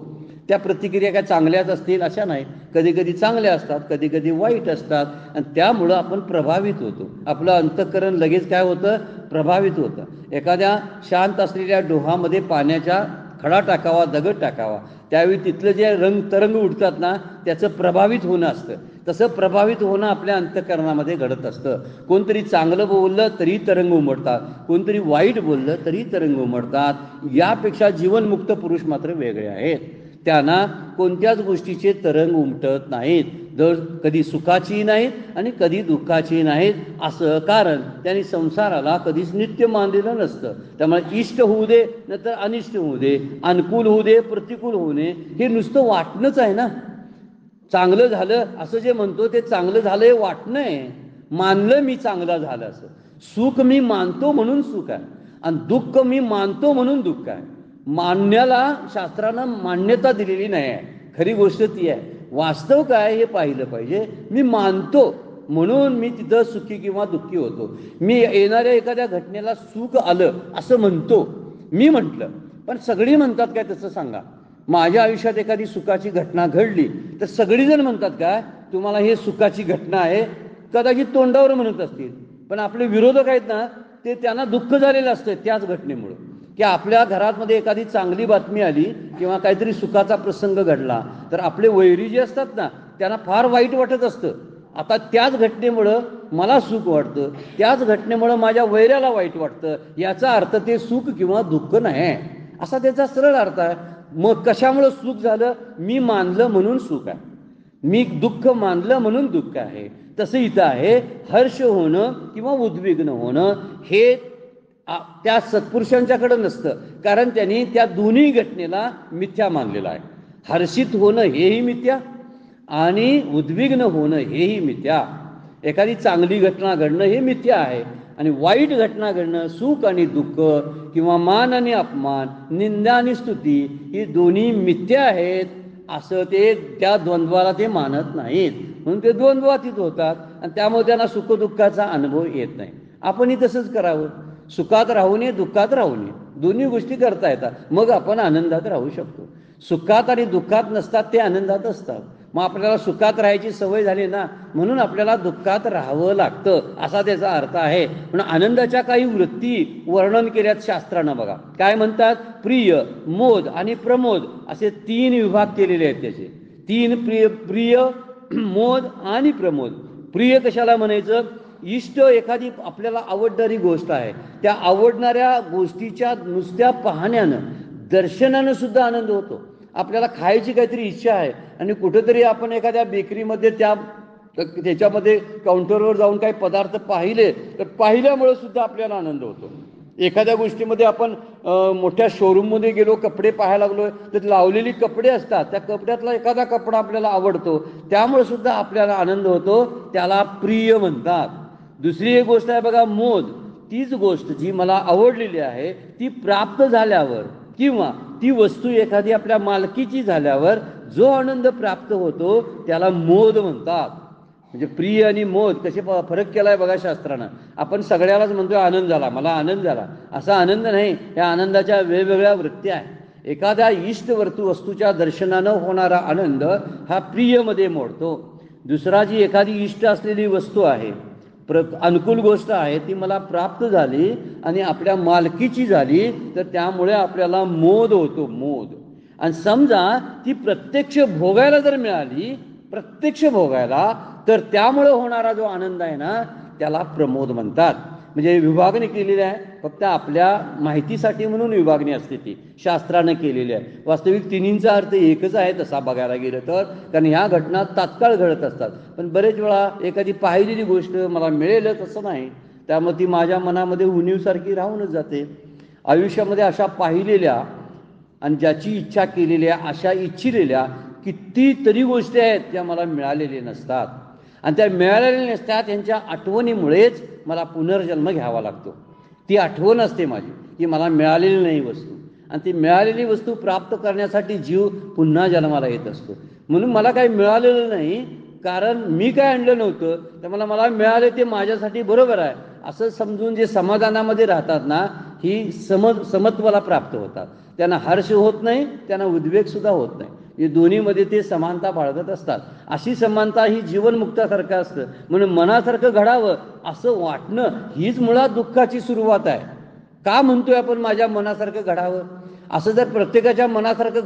त्या प्रतिक्रिया काय चांगल्याच असतील अशा नाही, कधी कधी चांगल्या असतात, कधी कधी वाईट असतात आणि त्यामुळं आपण प्रभावित होतो. आपलं अंतःकरण लगेच काय होतं? प्रभावित होतं. एखाद्या शांत असलेल्या डोहामध्ये पाण्याचा खडा टाकावा, दगड टाकावा, त्यावेळी तिथलं जे तरंग उडतात ना, त्याचं प्रभावित होणं असतं. तसं प्रभावित होणं आपल्या अंतःकरणामध्ये घडत असतं. कोणतरी चांगलं बोललं तरी तरंग उमटतात, कोणतरी वाईट बोललं तरी तरंग उमटतात. यापेक्षा जीवनमुक्त पुरुष मात्र वेगळे आहेत. त्यांना कोणत्याच गोष्टीचे तरंग उमटत नाहीत, जर कधी सुखाची नाहीत आणि कधी दुःखाची नाहीत. असं कारण त्यांनी संसाराला कधीच नित्य मानलेलं नसतं. त्यामुळे इष्ट होऊ दे नंतर अनिष्ट होऊ दे, अनुकूल होऊ दे प्रतिकूल होऊ नये, हे नुसतं वाटणंच आहे ना. चांगलं झालं असं जे म्हणतो ते चांगलं झालं हे वाटणं आहे. मानलं मी चांगलं झालं असं. सुख मी मानतो म्हणून सुख आहे आणि दुःख मी मानतो म्हणून दुःख आहे. मानण्याला शास्त्रानं मान्यता दिलेली नाही आहे. खरी गोष्ट ती आहे. वास्तव काय हे पाहिलं पाहिजे. मी मानतो म्हणून मी तिथं सुखी किंवा दुःखी होतो. मी येणाऱ्या एखाद्या घटनेला सुख आलं असं म्हणतो, मी म्हटलं, पण सगळी म्हणतात काय तसं सांगा? माझ्या आयुष्यात एखादी सुखाची घटना घडली तर सगळीजण म्हणतात काय तुम्हाला हे सुखाची घटना आहे? कदाचित तोंडावर म्हणत असतील, पण आपले विरोधक आहेत ना, ते त्यांना दुःख झालेलं असतं त्याच घटनेमुळं. की आपल्या घरामध्ये एखादी चांगली बातमी आली किंवा काहीतरी सुखाचा प्रसंग घडला तर आपले वैरी जे असतात ना, त्यांना फार वाईट वाटत असतं. आता त्याच घटनेमुळं मला सुख वाटतं, त्याच घटनेमुळं माझ्या वैऱ्याला वाईट वाटतं. याचा अर्थ ते सुख किंवा दुःख नाही असा त्याचा सरळ अर्थ आहे. मग कशामुळं सुख झालं? मी मानलं म्हणून सुख आहे, मी दुःख मानलं म्हणून दुःख आहे. तसं इथं आहे, हर्ष होणं किंवा उद्विग्न होणं हे त्या सत्पुरुषांच्याकडं नसतं, कारण त्यांनी त्या दोन्ही घटनेला मिथ्या मानलेलं आहे. हर्षित होणं हेही मिथ्या आणि उद्विग्न होणं हेही मिथ्या. एखादी चांगली घटना घडणं हे मिथ्या आहे आणि वाईट घटना घडणं, सुख आणि दुःख किंवा मान आणि अपमान, निंदा आणि स्तुती, ही दोन्ही मिथ्या आहेत असं ते त्या द्वंद्वाला ते मानत नाहीत. म्हणून ते द्वंद्वातीत होतात आणि त्यामुळे त्यांना सुखदुःखाचा अनुभव येत नाही. आपणही तसंच करावं. सुखात राहू नये, दुःखात राहू नये, दोन्ही गोष्टी करता येतात. मग आपण आनंदात राहू शकतो. सुखात आणि दुःखात नसतात ते आनंदात असतात. मग आपल्याला सुखात राहायची सवय झाली ना, म्हणून आपल्याला दुःखात राहावं लागतं असा त्याचा अर्थ आहे. म्हणून आनंदाच्या काही वृत्ती वर्णन केल्यात शास्त्रानं. बघा काय म्हणतात, प्रिय, मोद आणि प्रमोद असे 3 विभाग केलेले आहेत त्याचे. 3 प्रिय, मोद आणि प्रमोद. प्रिय कशाला म्हणायचं? इष्ट एखादी आपल्याला आवडणारी गोष्ट आहे, त्या आवडणाऱ्या गोष्टीच्या नुसत्या पाहण्यानं, दर्शनानं सुद्धा आनंद होतो. आपल्याला खायची काहीतरी इच्छा आहे आणि कुठेतरी आपण एखाद्या बेकरीमध्ये त्याच्यामध्ये काउंटरवर जाऊन काही पदार्थ पाहिले तर पाहिल्यामुळे सुद्धा आपल्याला आनंद होतो. एखाद्या गोष्टीमध्ये आपण मोठ्या शोरूममध्ये गेलो, कपडे पाहायला लागलो, तर लावलेली कपडे असतात, त्या कपड्यातला एखादा कपडा आपल्याला आवडतो, त्यामुळे सुद्धा आपल्याला आनंद होतो, त्याला प्रिय म्हणतात. दुसरी एक गोष्ट आहे बघा, मोद. तीच गोष्ट जी मला आवडलेली आहे ती प्राप्त झाल्यावर किंवा ती वस्तू एखादी आपल्या मालकीची झाल्यावर जो आनंद प्राप्त होतो त्याला मोद म्हणतात. म्हणजे प्रिय आणि मोद कसे फरक केलाय बघा शास्त्रानं. आपण सगळ्यालाच म्हणतोय आनंद झाला, मला आनंद झाला, असा आनंद नाही. या आनंदाच्या वेगवेगळ्या वृत्त्या आहे. एखाद्या इष्ट वस्तूच्या दर्शनानं होणारा आनंद हा प्रियमध्ये मोडतो. दुसरा, जी एखादी इष्ट असलेली वस्तू आहे, अनुकूल गोष्ट आहे, ती मला प्राप्त झाली आणि आपल्या मालकीची झाली, तर त्यामुळे आपल्याला मोद होतो, मोद. आणि समजा ती प्रत्यक्ष भोगायला जर मिळाली, प्रत्यक्ष भोगायला, तर त्यामुळे होणारा जो आनंद आहे ना त्याला प्रमोद म्हणतात. म्हणजे विभागणी केलेली आहे, फक्त आपल्या माहितीसाठी म्हणून विभागणी असते, ती शास्त्रानं केलेली आहे. वास्तविक तिन्हींचा अर्थ एकच आहे तसा बघायला गेलं तर, कारण ह्या घटना तात्काळ घडत असतात. पण बरेच वेळा एखादी पाहिलेली गोष्ट मला मिळेलच असं नाही, त्यामुळे ती माझ्या मनामध्ये उणीवसारखी राहूनच जाते. आयुष्यामध्ये अशा पाहिलेल्या आणि ज्याची इच्छा केलेल्या, अशा इच्छिलेल्या कितीतरी गोष्टी आहेत त्या मला मिळालेल्या नसतात, आणि त्या मिळालेल्या नसतात त्यांच्या आठवणीमुळेच मला पुनर्जन्म घ्यावा लागतो. ती आठवण असते माझी की मला मिळालेली नाही वस्तू, आणि ती मिळालेली वस्तू प्राप्त करण्यासाठी जीव पुन्हा जन्माला येत असतो. म्हणून मला काही मिळालेलं नाही, कारण मी काय आणलं नव्हतं, तर मला मिळाले ते माझ्यासाठी बरोबर आहे असं समजून जे समाधानामध्ये राहतात ना, ही समत्वाला प्राप्त होतात. त्यांना हर्ष होत नाही, त्यांना उद्वेगसुद्धा होत नाही. हे दोन्हीमध्ये ते समानता बाळगत असतात. अशी समानता ही जीवनमुक्तासारखं असतं. म्हणून मनासारखं घडावं असं वाटणं हीच मुळात दुःखाची सुरुवात आहे. का म्हणतोय आपण माझ्या मनासारखं घडावं? असं जर प्रत्येकाच्या मनासारखं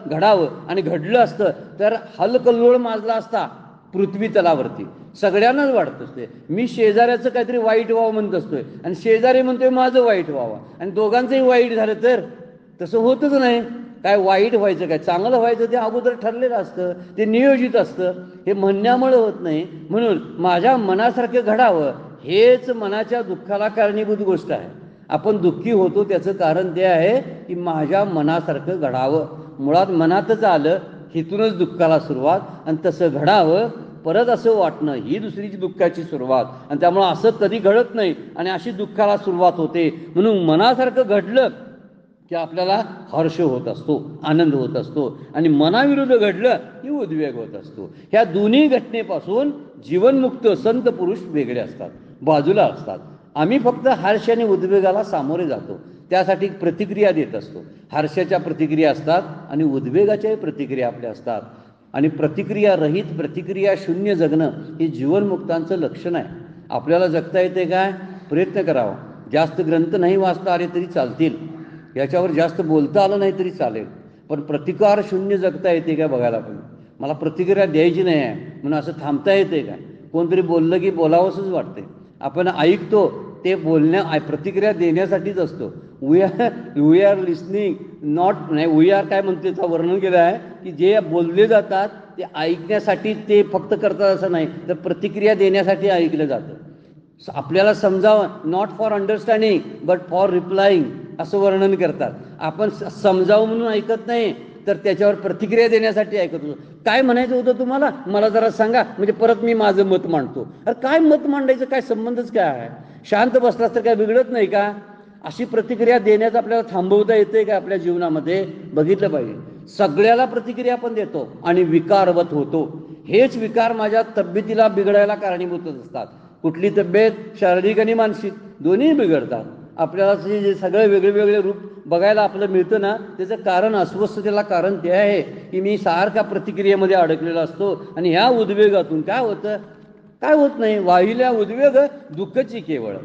घडावं आणि घडलं असतं तर हलकल्लोळ माजला असता पृथ्वी तलावरती. सगळ्यांनाच वाटत असते मी शेजाऱ्याचं काहीतरी वाईट व्हावं म्हणत असतोय, आणि शेजारी म्हणतोय माझं वाईट व्हावं, आणि दोघांचंही वाईट झालं तर तसं होतच नाही. काय वाईट व्हायचं, काय चांगलं व्हायचं ते अगोदर ठरलेलं असतं, ते नियोजित असतं. हे म्हणण्यामुळे होत नाही. म्हणून माझ्या मनासारखं घडावं हेच मनाच्या दुःखाला कारणीभूत गोष्ट आहे. आपण दुःखी होतो त्याचं कारण ते आहे की माझ्या मनासारखं घडावं. मुळात मनातच आलं, हिथूनच दुःखाला सुरुवात, आणि तसं घडावं परत असं वाटणं ही दुसरीची दुःखाची सुरुवात. आणि त्यामुळं असं कधी घडत नाही आणि अशी दुःखाला सुरुवात होते. म्हणून मनासारखं घडलं की आपल्याला हर्ष होत असतो, आनंद होत असतो, आणि मनाविरुद्ध घडलं की उद्वेग होत असतो. ह्या दोन्ही घटनेपासून जीवनमुक्त संत पुरुष वेगळे असतात, बाजूला असतात. आम्ही फक्त हर्ष आणि उद्वेगाला सामोरे जातो, त्यासाठी प्रतिक्रिया देत असतो. हर्षाच्या प्रतिक्रिया असतात आणि उद्वेगाच्याही प्रतिक्रिया आपल्या असतात. आणि प्रतिक्रिया रहित, प्रतिक्रिया शून्य जगणं हे जीवनमुक्तांचं लक्षण आहे. आपल्याला जगता येते काय? प्रयत्न करावा. जास्त ग्रंथ नाही वाचता आले तरी चालतील, याच्यावर जास्त बोलता आलं नाही तरी चालेल, पण प्रतिकार शून्य जगता येते काय बघायला पाहिजे. मला प्रतिक्रिया द्यायची नाही आहे म्हणून असं थांबता येते काय? कोणतरी बोललं की बोलावंसंच वाटते. आपण ऐकतो ते प्रतिक्रिया देण्यासाठीच असतो. वी आर लिस्निंग नॉट, नाही वी आर काय म्हणते त्याचं वर्णन केलं आहे की जे बोलले जातात ते ऐकण्यासाठी ते फक्त करतात असं नाही, तर प्रतिक्रिया देण्यासाठी ऐकलं जातं. आपल्याला समजावं, not for understanding but for replying असं वर्णन करतात. आपण समजावं म्हणून ऐकत नाही, तर त्याच्यावर प्रतिक्रिया देण्यासाठी ऐकत होतो. काय म्हणायचं होतं तुम्हाला, मला जरा सांगा, म्हणजे परत मी माझं मत मांडतो. अरे काय मत मांडायचं, काय संबंधच काय आहे? शांत बसलास तर काय बिघडत नाही का? अशी प्रतिक्रिया देण्याचं आपल्याला थांबवता येते का आपल्या जीवनामध्ये? बघितलं पाहिजे. सगळ्याला प्रतिक्रिया आपण देतो आणि विकारवत होतो. हेच विकार माझ्या तब्येतीला बिघडायला कारणीभूत असतात. कुठली तब्येत, शारीरिक आणि मानसिक दोन्ही बिघडतात. आपल्याला जे सगळे वेगळे वेगळे रूप बघायला आपलं मिळतं ना, त्याचं कारण, अस्वस्थतेला कारण ते आहे की मी सारखा प्रतिक्रियेमध्ये अडकलेला असतो, आणि ह्या उद्वेगातून काय होतं? काय होत नाही. वाहिल्या उद्वेग दुःखची केवळ.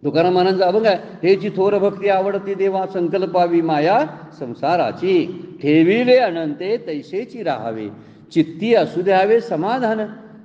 तुकाराम महाराजांचा अभंग आहे, हेची थोर भक्ती आवडती देवा, संकल्पावी माया संसाराची, ठेविले अनंते तैसेची राहावे, चित्ती असू द्यावे समाधान.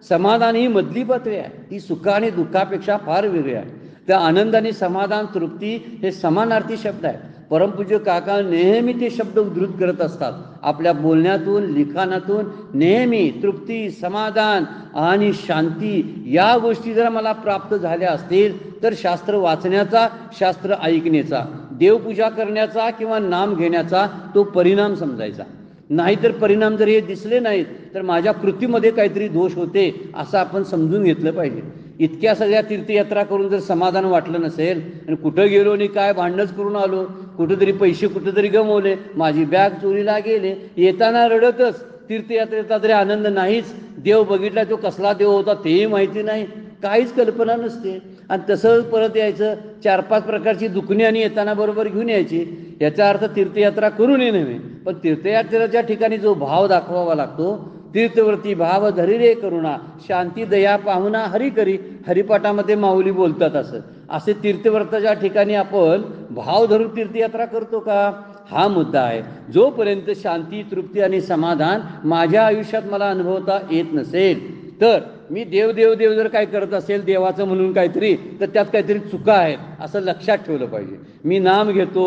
समाधान ही मधली पातळी आहे, ती सुख आणि दुःखापेक्षा फार वेगळी आहे. त्या आनंद आणि समाधान, तृप्ती हे समानार्थी शब्द आहेत. परमपूज्य काका नेहमी ते शब्द उद्धृत करत असतात. आपल्या बोलण्यातून, लिखाणातून नेहमी तृप्ती, समाधान आणि शांती या गोष्टी जर मला प्राप्त झाल्या असतील तर शास्त्र वाचण्याचा, शास्त्र ऐकण्याचा देवपूजा करण्याचा किंवा नाम घेण्याचा तो परिणाम समजायचा. नाहीतर परिणाम जर हे दिसले नाहीत तर माझ्या कृतीमध्ये काहीतरी दोष होते असं आपण समजून घेतलं पाहिजे. इतक्या सगळ्या तीर्थयात्रा करून जर समाधान वाटलं नसेल आणि कुठं गेलो आणि काय भांडणच करून आलो, कुठंतरी पैसे कुठंतरी गमवले, माझी बॅग चोरीला गेले, येताना रडतच, तीर्थयात्रेचा तरी आनंद नाहीच, देव बघितला तो कसला देव होता तेही माहिती नाही, काहीच कल्पना नसते. आणि तसं परत यायचं, 4-5 प्रकारची दुखणी आणि येताना बरोबर घेऊन यायची. याचा अर्थ तीर्थयात्रा करू नये नव्हे, पण तीर्थयात्रेच्या ठिकाणी जो भाव दाखवावा लागतो, तीर्थवरती भाव धरी रे करुणा, शांती दया पाहुणा हरी करी, हरिपाठामध्ये माऊली बोलतात असं. असे तीर्थव्रताच्या ठिकाणी आपण भाव धरून तीर्थयात्रा करतो का, हा मुद्दा आहे. जोपर्यंत शांती तृप्ती आणि समाधान माझ्या आयुष्यात मला अनुभवता येत नसेल तर मी देव देव देव जर काय करत असेल देवाचं म्हणून काहीतरी, तर त्यात काहीतरी चुका आहेत असं लक्षात ठेवलं पाहिजे. मी नाम घेतो,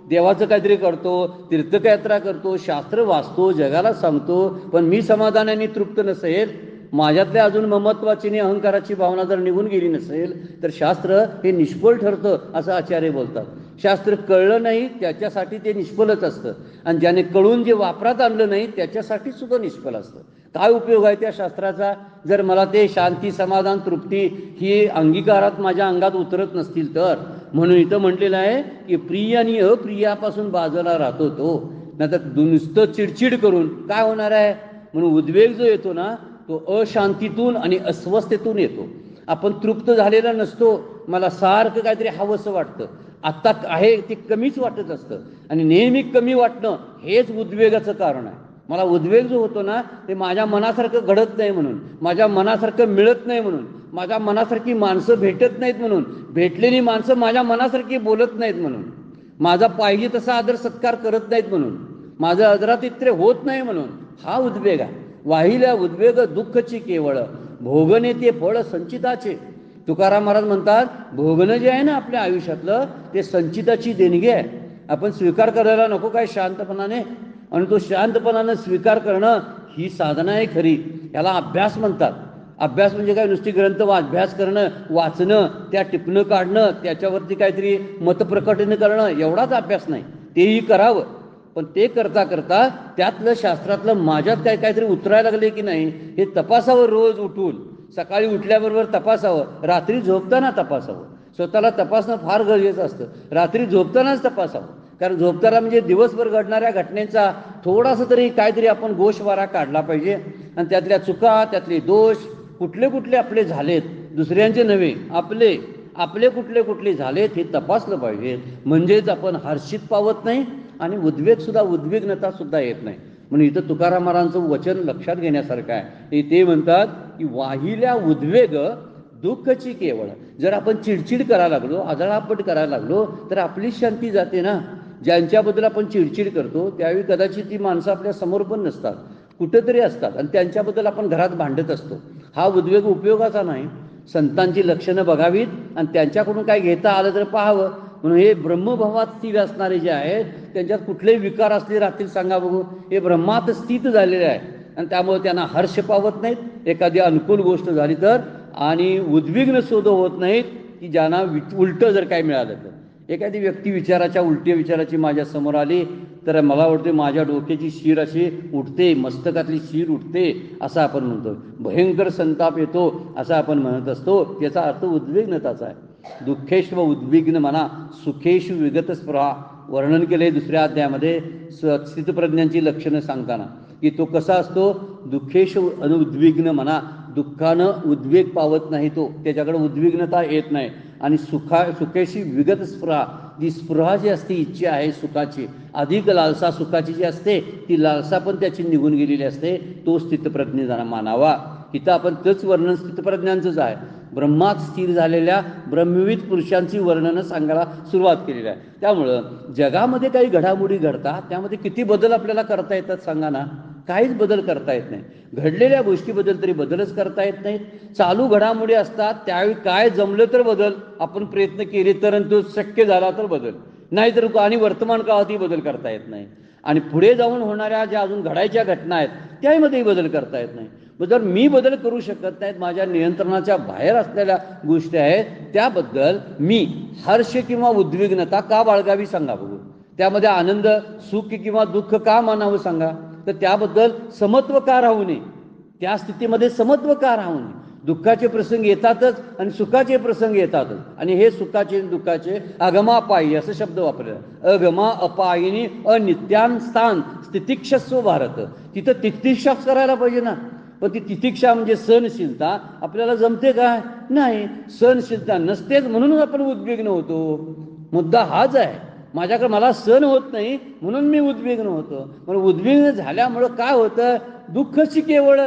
देवाचं काहीतरी करतो, तीर्थयात्रा करतो, शास्त्र वाचतो, जगाला सांगतो, पण मी समाधानाने तृप्त नसेल, माझ्यातल्या अजून ममत्वाची आणि अहंकाराची भावना जर निघून गेली नसेल तर शास्त्र हे निष्फळ ठरतं असं आचार्य बोलतात. शास्त्र कळलं नाही त्याच्यासाठी ते निष्फलच असतं, आणि ज्याने कळून जे वापरात आणलं नाही त्याच्यासाठी सुद्धा निष्फल असतं. काय उपयोग आहे त्या शास्त्राचा जर मला ते शांती समाधान तृप्ती ही अंगीकारात माझ्या अंगात उतरत नसतील तर. म्हणून इथं म्हटलेलं आहे की प्रिय आणि अप्रियापासून बाजूला राहतो तो, नाहीतर नुसतं चिडचिड करून काय होणार आहे. म्हणून उद्वेग जो येतो ना तो अशांतीतून आणि अस्वस्थतेतून येतो. आपण तृप्त झालेला नसतो, मला सारखं काहीतरी हवंसं वाटतं, आत्ता आहे ते कमीच वाटत असतं, आणि नेहमी कमी वाटणं हेच उद्वेगाचं कारण आहे. मला उद्वेग जो होतो ना ते माझ्या मनासारखं घडत नाही म्हणून, माझ्या मनासारखं मिळत नाही म्हणून, माझ्या मनासारखी माणसं भेटत नाहीत म्हणून, भेटलेली माणसं माझ्या मनासारखी बोलत नाहीत म्हणून, माझा पाहिजे तसा आदर सत्कार करत नाहीत म्हणून, माझं आदरातिथ्य होत नाही म्हणून, हा उद्वेग आहे. वाहिल्या उद्वेग दुःखची केवळ, भोगणे ते फळ संचिताचे. तुकाराम महाराज म्हणतात भोगणं जे आहे ना आपल्या आयुष्यातलं ते संचिताची देणगी आहे. आपण स्वीकार करायला नको काय शांतपणाने, आणि तो शांतपणाने स्वीकार करणं ही साधना आहे खरी. याला अभ्यास म्हणतात. अभ्यास म्हणजे काय, नुसती ग्रंथ अभ्यास करणं, वाचणं, त्या टिपणं काढणं, त्याच्यावरती काहीतरी मतप्रकटन करणं एवढाच अभ्यास नाही. तेही करावं, पण ते करता करता त्यातलं शास्त्रातलं माझ्यात काहीतरी उतरायला लागले की नाही हे तपासावं. रोज उठून सकाळी उठल्याबरोबर तपासावं, रात्री झोपताना तपासावं. स्वतःला तपासणं फार गरजेचं असतं. रात्री झोपतानाच तपासावं, कारण झोपताना म्हणजे दिवसभर घडणाऱ्या घटनेचा थोडासा तरी काहीतरी आपण गोषवारा काढला पाहिजे, आणि त्यातल्या चुका त्यातले दोष कुठले कुठले आपले झालेत, दुसऱ्यांचे नव्हे, आपले आपले कुठले कुठले झालेत हे तपासलं पाहिजे. म्हणजेच आपण हर्षित पावत नाही आणि उद्वेगसुद्धा उद्विग्नतासुद्धा येत नाही. म्हणून इथं तुकाराम महाराजांचं वचन लक्षात घेण्यासारखं आहे. ते म्हणतात की वाहिल्या उद्वेग दुःखची केवळ. जर आपण चिडचिड करायला लागलो, आदळापट करायला लागलो तर आपली शांती जाते ना. ज्यांच्याबद्दल आपण चिडचिड करतो त्यावेळी कदाचित ती माणसं आपल्या समोर पण नसतात, कुठंतरी असतात, आणि त्यांच्याबद्दल आपण घरात भांडत असतो. हा उद्वेग उपयोगाचा नाही. संतांची लक्षणं बघावीत आणि त्यांच्याकडून काय घेता आलं तर पाहावं. म्हणून हे ब्रह्मभावात स्थिर असणारे जे आहेत त्यांच्यात कुठलेही विकार असले राहतील सांगा बघू. हे ब्रह्मात स्थित झालेले आहे, आणि त्यामुळे त्यांना हर्ष पावत नाहीत एखादी अनुकूल गोष्ट झाली तर, आणि उद्विग्न सुद्धा होत नाहीत की ज्यांना उलटं जर काय मिळालं तर. एखादी व्यक्ती विचाराच्या उलट्या विचाराची माझ्या समोर आली तर मला वाटते माझ्या डोक्याची शीर अशी उठते, मस्तकातली शीर उठते असं आपण म्हणतो. भयंकर संताप येतो असं आपण म्हणत असतो. याचा अर्थ उद्विग्नताचा आहे. दुःखेश व उद्विग्न म्हणा, सुखेश विगत स्पृहा वर्णन केले दुसऱ्या अध्यायामध्ये स्थितप्रज्ञांची लक्षणं सांगताना, की तो कसा असतो. दुःखेश अनुद्विग्न म्हणा, दुःखानं उद्वेग पावत नाही तो, त्याच्याकडे उद्विग्नता येत नाही. आणि सुखेशी विगत स्पृहा, जी स्पृहा जी असते, इच्छा आहे सुखाची, अधिक लालसा सुखाची जी असते ती लालसा पण त्याची निघून गेलेली असते. तो स्थितप्रज्ञ जरा मानावा. इथं आपण तेच वर्णन स्थितप्रज्ञांचंच आहे. ब्रह्मात स्थिर झालेल्या ब्रह्मविद पुरुषांची वर्णनं सांगायला सुरुवात केलेली आहे. त्यामुळं जगामध्ये काही घडामोडी घडतात, त्यामध्ये किती बदल आपल्याला करता येतात सांगा ना. काहीच बदल करता येत नाही. घडलेल्या गोष्टीबद्दल तरी बदलच करता येत नाहीत. चालू घडामोडी असतात त्यावेळी काय जमलं तर बदल, आपण प्रयत्न केले तर, तो शक्य झाला तर बदल, नाहीतर आणि वर्तमान काळातही बदल करता येत नाही. आणि पुढे जाऊन होणाऱ्या ज्या अजून घडायच्या घटना आहेत त्यामध्येही बदल करता येत नाही. मग जर मी बदल करू शकत नाहीत, माझ्या नियंत्रणाच्या बाहेर असलेल्या गोष्टी आहेत, त्याबद्दल मी हर्ष किंवा उद्विग्नता का बाळगावी सांगा बघू. त्यामध्ये आनंद, सुख किंवा दुःख का मानावं सांगा. तर त्याबद्दल समत्व का राहू नये, त्या स्थितीमध्ये समत्व का राहू नये. दुःखाचे प्रसंग येतातच आणि सुखाचे प्रसंग येतातच, आणि हे सुखाचे दुःखाचे अगमापायी असं शब्द वापरले. अगमा अपायिनी अनित्यान स्थान स्थितिक्षस्व भारत. तिथं तितिक्षाच करायला पाहिजे ना. पण ती तितिक्षा म्हणजे सहनशीलता आपल्याला जमते काय? नाही, सहनशीलता नसतेच, म्हणून आपण उद्विग्न होतो. मुद्दा हाच आहे. माझ्याकडे मला सहन होत नाही म्हणून मी उद्विग्न होतो. पण उद्विग्न झाल्यामुळं काय होतं? दुःखची केवळ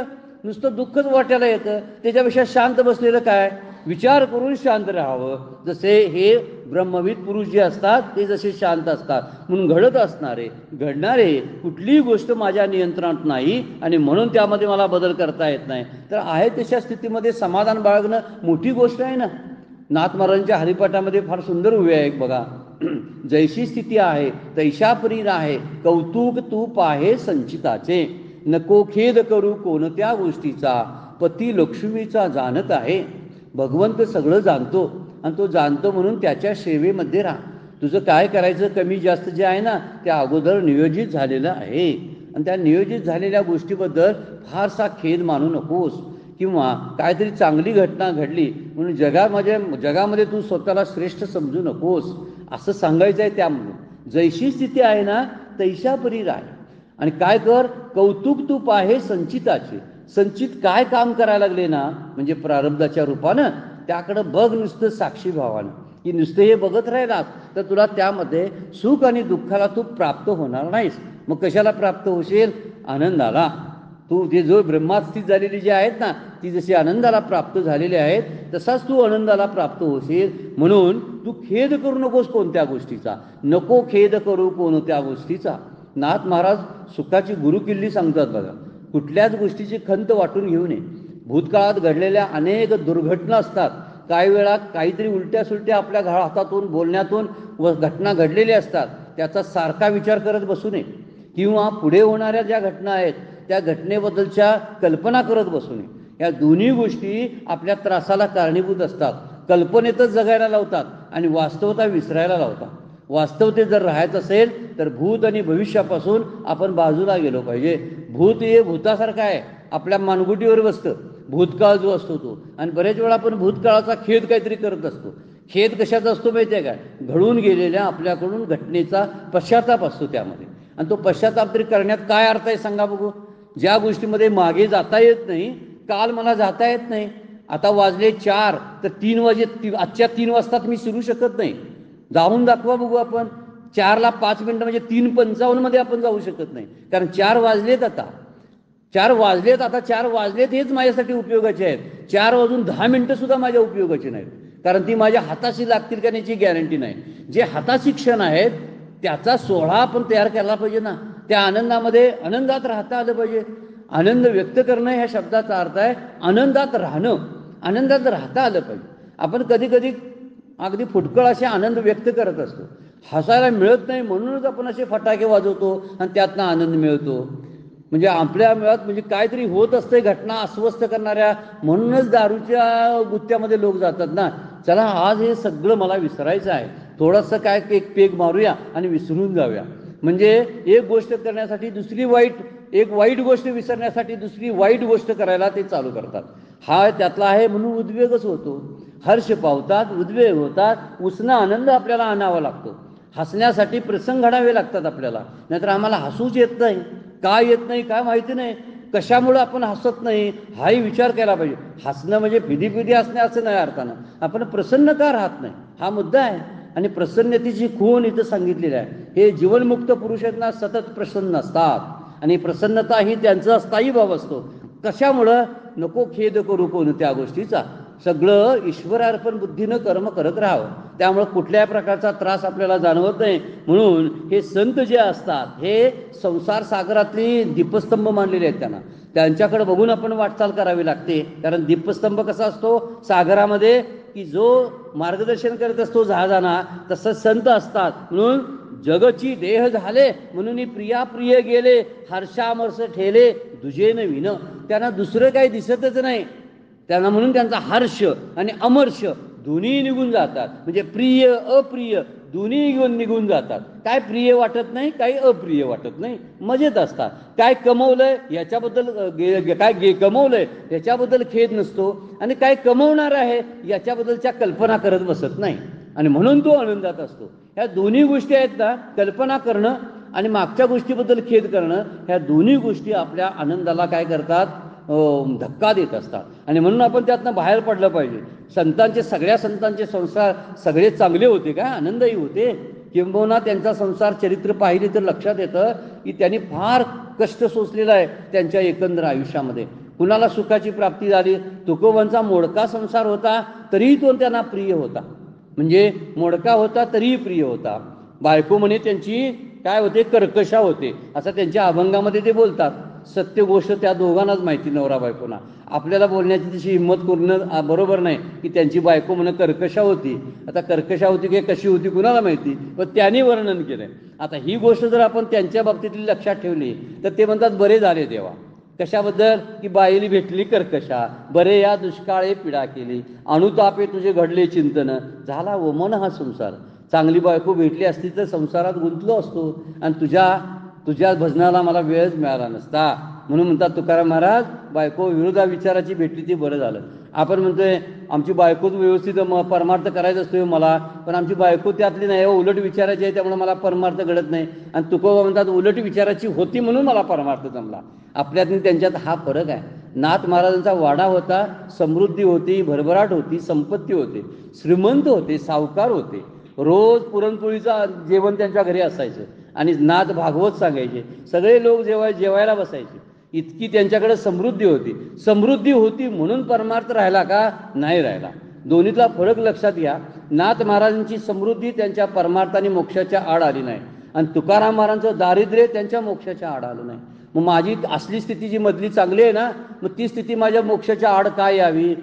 नुसतं दुःखच वाटायला येतं. त्याच्यापेक्षा शांत बसलेलं काय? विचार करून शांत राहावं. जसे हे ब्रह्मविद पुरुष जे असतात ते जसे शांत असतात, म्हणून घडत असणारे घडणारे कुठलीही गोष्ट माझ्या नियंत्रणात नाही आणि म्हणून त्यामध्ये मला बदल करता येत नाही. तर आहे तशा स्थितीमध्ये समाधान बाळगणं मोठी गोष्ट आहे ना. नाथ महाराजांच्या हरिपाठामध्ये फार सुंदर उभे आहे बघा. जैशी स्थिती आहे तैशा परी आहे, कौतुक तू पाहे संचिताचे. नको खेद करू कोणत्या गोष्टीचा, पती लक्ष्मीचा जाणत आहे. भगवंत सगळं जाणतो आणि तो जाणतो म्हणून त्याच्या सेवेमध्ये राहा. तुझं काय करायचं कमी जास्त जे आहे ना ते अगोदर नियोजित झालेलं आहे. आणि त्या नियोजित झालेल्या गोष्टीबद्दल फारसा खेद मानू नकोस, किंवा काहीतरी चांगली घटना घडली म्हणून जगामध्ये तू स्वतःला श्रेष्ठ समजू नकोस असं सांगायचं आहे. त्यामुळे जैशी स्थिती आहे ना तैशा परी राह. आणि काय कर? कौतुक तू पाहे संचिताचे. संचित काय काम करायला लागले ना, म्हणजे प्रारब्धाच्या रूपानं त्याकडं बघ नुसतं साक्षी भावानं. की नुसतं हे बघत राहिलास तर तुला त्यामध्ये सुख आणि दुःखाला तू प्राप्त होणार नाहीस. मग कशाला प्राप्त होशील? आनंदाला. तू ते जो ब्रह्मास्थित झालेली जी आहेत ना ती जशी आनंदाला प्राप्त झालेली आहेत तसाच तू आनंदाला प्राप्त होशील. म्हणून तू खेद करू नकोस कोणत्या गोष्टीचा. नको खेद करू कोणत्या गोष्टीचा. नाथ महाराज सुखाची गुरुकिल्ली सांगतात बघा. कुठल्याच गोष्टीची खंत वाटून घेऊ नये. भूतकाळात घडलेल्या अनेक दुर्घटना असतात. काही वेळा काहीतरी उलट्या सुलट्या आपल्या हातातून बोलण्यातून व घटना घडलेल्या असतात. त्याचा सारखा विचार करत बसू नये, किंवा पुढे होणाऱ्या ज्या घटना आहेत त्या घटनेबद्दलच्या कल्पना करत बसू नये. या दोन्ही गोष्टी आपल्या त्रासाला कारणीभूत असतात. कल्पनेतच जगायला लावतात आणि वास्तवता विसरायला लावतात. वास्तवतेत जर राहायचं असेल तर भूत आणि भविष्यापासून आपण बाजूला गेलो पाहिजे. भूत हे भूतासारखं आहे, आपल्या मानगुटीवर बसतं भूतकाळ जो असतो तो. आणि बरेच वेळा आपण भूतकाळाचा खेद काहीतरी करत असतो. खेद कशाचा असतो माहिती आहे काय? घडून गेलेल्या आपल्याकडून घटनेचा पश्चाताप असतो त्यामध्ये. आणि तो पश्चाताप तरी करण्यात काय अर्थ आहे सांगा बघू. ज्या गोष्टीमध्ये मागे जाता येत नाही, काल मला जाता येत नाही, आता वाजले 4 तर 3 वाजे आजच्या 3 वाजताच मी शिरू शकत नाही. जाऊन दाखवा बघू आपण. 4ला 5 मिनिटं म्हणजे 3:55 मध्ये आपण जाऊ शकत नाही, कारण 4 वाजलेत आता. 4 वाजलेत हेच माझ्यासाठी उपयोगाचे आहेत. 4 वाजून 10 मिनिटं सुद्धा माझ्या उपयोगाची नाहीत, कारण ती माझ्या हाताशी लागतील का याची गॅरंटी नाही. जे हाताशी क्षण आहेत त्याचा सोहळा आपण तयार केला पाहिजे ना. त्या आनंदामध्ये आनंदात राहता आलं पाहिजे. आनंद व्यक्त करणं ह्या शब्दाचा अर्थ आहे आनंदात राहणं. आनंदात राहता आलं पाहिजे. आपण कधी कधी अगदी फुटकळ असे आनंद व्यक्त करत असतो. हसायला मिळत नाही म्हणूनच आपण असे फटाके वाजवतो आणि त्यातनं आनंद मिळतो. म्हणजे आपल्या मुळात म्हणजे काहीतरी होत असते घटना अस्वस्थ करणाऱ्या, म्हणूनच दारूच्या गुत्त्यामध्ये लोक जातात ना. चला आज हे सगळं मला विसरायचं आहे, थोडंसं काय एक पेग मारूया आणि विसरून जाऊया. म्हणजे एक गोष्ट करण्यासाठी दुसरी एक वाईट गोष्ट विसरण्यासाठी दुसरी वाईट गोष्ट करायला ते चालू करतात. हा त्यातला आहे म्हणून उद्वेगच होतो. हर्ष पावतात, उद्वेग होतात, उसना आनंद आपल्याला आणावा लागतो. हसण्यासाठी प्रसंग घडावे लागतात आपल्याला, नाहीतर आम्हाला हसूच येत नाही. काय येत नाही काय माहिती नाही, कशामुळे आपण हसत नाही हाही विचार केला पाहिजे. हसणं म्हणजे फिदी हसणे असं नाही अर्थानं. आपण प्रसन्न का राहत नाही हा मुद्दा आहे. आणि प्रसन्नतेची खूण इथं सांगितलेली आहे. हे जीवनमुक्त पुरुषांना सतत प्रसन्न असतात आणि प्रसन्नता ही त्यांचा स्थायी भाव असतो. कशामुळं? नको खेद करू कोणत्या गोष्टीचा. सगळं ईश्वरार्पण बुद्धीनं कर्म करत राहावं. त्यामुळं कुठल्याही प्रकारचा त्रास आपल्याला जाणवत नाही. म्हणून हे संत जे असतात हे संसार सागरातली दीपस्तंभ मानलेले आहेत. त्यांच्याकडे बघून आपण वाटचाल करावी लागते. कारण दीपस्तंभ कसा असतो सागरामध्ये, की जो मार्गदर्शन करत असतो जहाजांना, तसं संत असतात. म्हणून जगची देह झाले म्हणून प्रिया प्रिय गेले, हर्षामर्ष ठेले दुजेन विन. त्यांना दुसरं काही दिसतच नाही. त्यांना म्हणून त्यांचा हर्ष आणि अमर्ष दोन्ही निघून जातात. म्हणजे प्रिय अप्रिय दोन्ही निघून जातात. काय प्रिय वाटत नाही, काही अप्रिय वाटत नाही, मजेत असतात. काय कमवलंय याच्याबद्दल काय कमवलंय याच्याबद्दल खेद नसतो, आणि काय कमवणार आहे याच्याबद्दलच्या कल्पना करत बसत नाही, आणि म्हणून तो आनंदात असतो. ह्या दोन्ही गोष्टी आहेत ना, कल्पना करणं आणि मागच्या गोष्टीबद्दल खेद करणं, ह्या दोन्ही गोष्टी आपल्या आनंदाला काय करतात, धक्का देत असतात. आणि म्हणून आपण त्यातनं बाहेर पडलं पाहिजे. सगळ्या संतांचे संसार सगळे चांगले होते का, आनंदही होते. किंबहुना त्यांचा संसार चरित्र पाहिली तर लक्षात येतं की त्यांनी फार कष्ट सोसलेलं आहे त्यांच्या एकंदर आयुष्यामध्ये. कुणाला सुखाची प्राप्ती झाली. तुकोबांचा मोडका संसार होता तरीही तो त्यांना प्रिय होता. म्हणजे मोडका होता तरीही प्रिय होता. बायको म्हणे त्यांची काय होते, कर्कशा होते, असं त्यांच्या अभंगामध्ये ते बोलतात. सत्य गोष्ट त्या दोघांनाच माहिती, नवरा बायकोना. आपल्याला बोलण्याची तशी हिंमत करणं बरोबर नाही की त्यांची बायको म्हणे कर्कशा होती. आता कर्कशा होती की कशी होती कुणाला माहिती, पण त्यांनी वर्णन केलंय. आता ही गोष्ट जर आपण त्यांच्या बाबतीतली लक्षात ठेवली तर ते म्हणतात बरे झाले देवा. कशाबद्दल, की बाईली भेटली कर्कशा, बरे या दुष्काळे पिडा केली, अनुतापे तुझे घडले चिंतन, झाला वमन हा संसार. चांगली बायको भेटली असती तर संसारात गुंतलो असतो, आणि तुझ्या भजनाला मला वेळच मिळाला नसता. म्हणून म्हणतात तुकाराम महाराज, बायको विरोधा विचाराची भेटली ती बरं झालं. आपण म्हणतोय आमची बायकोच व्यवस्थित परमार्थ करायचा असतोय मला, पण आमची बायको त्यातली नाही, उलट विचारायची आहे, त्यामुळे मला परमार्थ घडत नाही. आणि तुकोबा म्हणतात उलट विचाराची होती म्हणून मला परमार्थ जमला. आपल्यातनी त्यांच्यात हा फरक आहे. नाथ महाराजांचा वाडा होता, समृद्धी होती, भरभराट होती, संपत्ती होते, श्रीमंत होते, सावकार होते. रोज पुरणपोळीचं जेवण त्यांच्या घरी असायचं, आणि नाथ भागवत सांगायचे, सगळे लोक जेवायला बसायचे. इतकी त्यांच्याकडे समृद्धी होती म्हणून परमार्थ राहिला का, नाही राहिला. दोन्हीतला फरक लक्षात घ्या. नाथ महाराजांची समृद्धी त्यांच्या परमार्थ आणि मोक्षाच्या आड आली नाही, आणि तुकाराम महाराजांचं दारिद्र्य त्यांच्या मोक्षाच्या आड आलं नाही. मग माझी असली स्थिती जी मधली चांगली आहे ना, मग ती स्थिती माझ्या मोक्षाच्या आड काय यावी,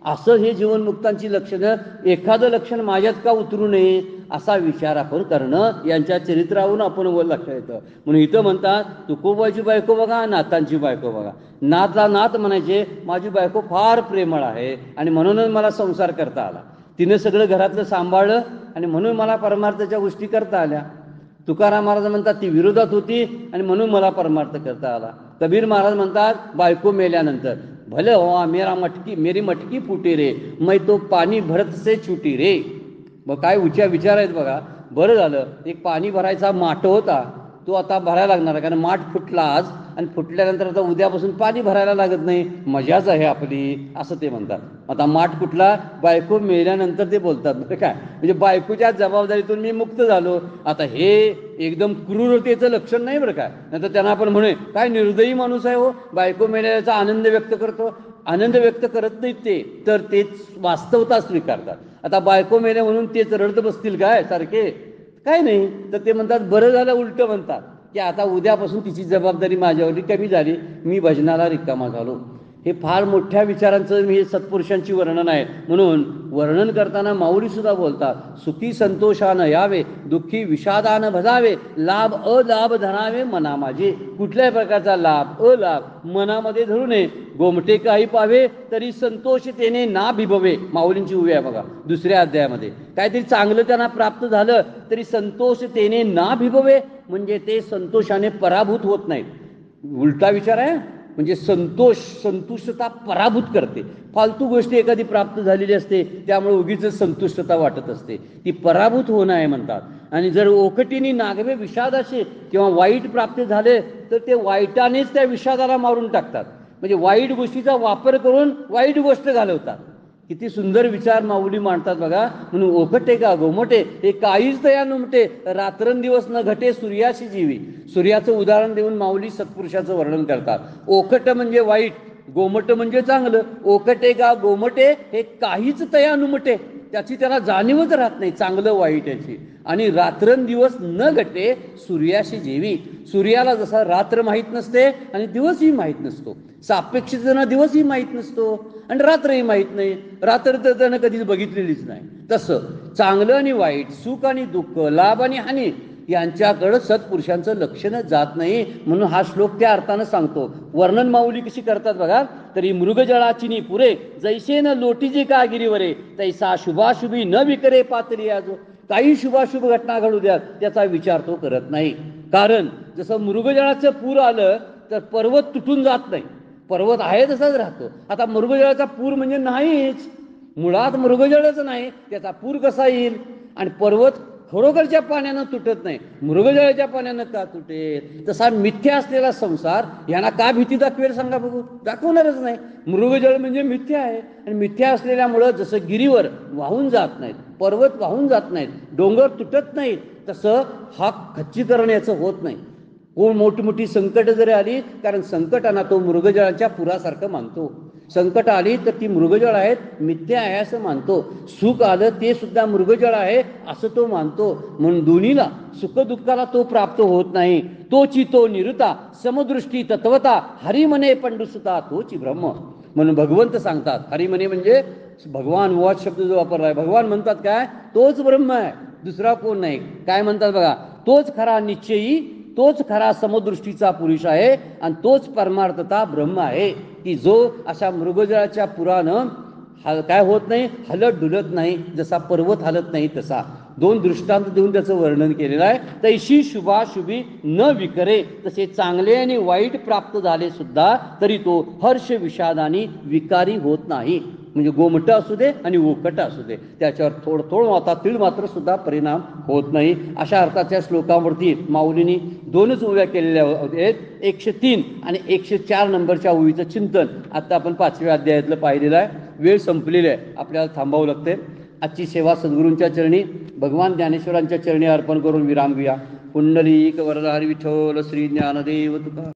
असं हे जीवनमुक्तांची लक्षणं. एखादं लक्षण माझ्यात का उतरू नये असा विचार आपण करणं यांच्या चरित्रावरून आपण लक्षात येतं. म्हणून इथं म्हणतात तुकोबाची बायको बघा, नाथांची बायको बघा. नाथला नाथ म्हणायचे, माझी बायको फार प्रेमळ आहे आणि म्हणूनच मला संसार करता आला. तिनं सगळं घरातलं सांभाळलं आणि म्हणून मला परमार्थाच्या गोष्टी करता आल्या. तुकाराम महाराज म्हणतात ती विरोधात होती आणि म्हणून मला परमार्थ करता आला. कबीर महाराज म्हणतात बायको मेल्यानंतर, भले हो मेरी मटकी फुटी रे, मै तो पाणी भरत से छुटी रे. मग काय विचार आहेत बघा. बरं झालं एक पाणी भरायचा माठ होता, तो आता भरायला लागणार, कारण माठ फुटला आज, आणि फुटल्यानंतर आता उद्यापासून पाणी भरायला लागत नाही, मजाच आहे आपली, असं ते म्हणतात. आता माठ फुटला, बायको मेल्यानंतर ते बोलतात बरं काय, म्हणजे बायकोच्या जबाबदारीतून मी मुक्त झालो. आता हे एकदम क्रूरतेचं लक्षण नाही बरं काय. नंतर त्यांना आपण म्हणे काय निर्दयी माणूस आहे हो, बायको मेल्याचा आनंद व्यक्त करतो. आनंद व्यक्त करत नाहीत ते, तर तेच वास्तवता स्वीकारतात. आता बायको मेले म्हणून तेच रडत बसतील काय सारखे, काय नाही. तर ते म्हणतात बरं झालं, उलटं म्हणतात की आता उद्यापासून तिची जबाबदारी माझ्यावरती कमी झाली, मी भजनाला रिकामा झालो. हे फार मोठ्या विचारांचं मी सत्पुरुषांची वर्णन आहे. म्हणून वर्णन करताना माऊली सुद्धा बोलतात, सुखी संतोषानं यावे, दुःखी विषादानं भजावे, लाभ अलाभ धरावे मना माझे. कुठल्याही प्रकारचा लाभ अलाभ मनामध्ये धरू नये. गोमटे काही पावे तरी संतोषतेने ना भिभवे, माऊलींची उभी आहे बघा दुसऱ्या अध्यायामध्ये. काहीतरी चांगलं त्यांना प्राप्त झालं तरी संतोषतेने ना भिभवे, म्हणजे ते संतोषाने पराभूत होत नाहीत. उलटा विचार आहे. म्हणजे संतुष्टता पराभूत करते. फालतू गोष्टी एखादी प्राप्त झालेली असते त्यामुळे उगीच संतुष्टता वाटत असते, ती पराभूत होणं आहे म्हणतात. आणि जर ओकटीने नागवे विषादाचे किंवा वाईट प्राप्त झाले तर ते वाईटानेच त्या विषादाला मारून टाकतात. म्हणजे वाईट गोष्टीचा वापर करून वाईट गोष्ट घालवतात. किती सुंदर विचार माऊली मांडतात बघा. म्हणून ओकटे का गोमटे हे काहीच तया नुमटे, रात्रंदिवस न घटे सूर्याशी जीवी. सूर्याचं उदाहरण देऊन माऊली सत्पुरुषाचं वर्णन करतात. ओकट म्हणजे वाईट, गोमट म्हणजे चांगलं. ओकटे का गोमटे हे काहीच तया नुमटे, त्याची त्याला जाणीवच राहत नाही चांगलं वाईट याची. आणि रात्रंदिवस न घटे सूर्याशी जेवी. सूर्याला जसा रात्र माहीत नसते आणि दिवसही माहीत नसतो, सापेक्षतेनं दिवसही माहीत नसतो आणि रात्रही माहीत नाही. रात्र तर त्यानं कधीच बघितलेलीच नाही. तसं चांगलं आणि वाईट, सुख आणि दुःख, लाभ आणि हानी यांच्याकडं सत्पुरुषांचं लक्षण जात नाही. म्हणून हा श्लोक त्या अर्थानं सांगतो. वर्णन माऊली कशी करतात बघा. तरी मृगजळाची पुरे जैसे न लोटीजी का गिरीवरे तैसा शुभाशुभी न विकरे पातळी आजो. काही शुभाशुभ घटना घडू द्या त्याचा विचार तो करत नाही. कारण जसं मृगजळाचं पूर आलं तर पर्वत तुटून जात नाही, पर्वत आहे तसाच राहतो. आता मृगजळाचा पूर म्हणजे नाहीच, मुळात मृगजळच नाही, त्याचा पूर कसा येईल? आणि पर्वत खरोखरच्या पाण्यानं तुटत नाही, मृगजळाच्या पाण्यानं का तुटेल? तसा मिथ्या असलेला संसार यांना का भीती दाखवेल सांगा बघू? दाखवणारच नाही. मृगजळ म्हणजे मिथ्या आहे, आणि मिथ्या असलेल्यामुळं जसं गिरीवर वाहून जात नाहीत, पर्वत वाहून जात नाहीत, डोंगर तुटत नाहीत, तसं हा खच्चीकरण याचं होत नाही. कोण मोठी संकट जरी आली, कारण संकटांना तो मृगजळाच्या पुरासारखं मानतो. संकट आली तर ती मृगजळ आहेत, मिथ्या आहे असं मानतो. सुख आलं ते सुद्धा मृगजळ आहे असं तो मानतो. म्हणून दोन्हीला सुखदुःखाला तो प्राप्त होत नाही. तोची तो निरुता समदृष्टी तत्वता हरिमने पंडुसुता तोची ब्रह्म. म्हणून भगवंत सांगतात, हरिमने म्हणजे भगवान वाच शब्द जो वापरला आहे, भगवान म्हणतात काय? तोच ब्रह्म आहे, दुसरा कोण नाही. काय म्हणतात बघा, तोच खरा निश्चयी, तोच खरा समदृष्टीचा पुरुष आहे, आणि तोच परमार्थता ब्रह्म आहे, की जो अशा मृगजळाच्या पुरानं काय होत नाही, हलत डुलत नाही, जसा पर्वत हलत नाही तसा. दोन दृष्टांत देऊन त्याचं वर्णन केलेलं आहे. तैशी शुभाशुभी न विकरे, तसे चांगले आणि वाईट प्राप्त झाले सुद्धा तरी तो हर्ष विषादानी विकारी होत नाही. म्हणजे गोमट असू दे आणि ओकट असू दे, त्याच्यावर थोडं माता तीळ मात्र सुद्धा परिणाम होत नाही. अशा अर्थाच्या श्लोकावरती माऊलींनी दोनच ओव्या केलेल्या आहेत. 103 आणि 104 नंबरच्या ओवीचं चिंतन आता आपण 5व्या अध्यायातलं पाहिलेलं आहे. वेळ संपलेली आहे, आपल्याला थांबावं लागते. आजची सेवा सद्गुरूंच्या चरणी, भगवान ज्ञानेश्वरांच्या चरणी अर्पण करून विराम घेऊया. पुंडलिक वरदारी विठ्ठल श्री ज्ञानदेव तुका.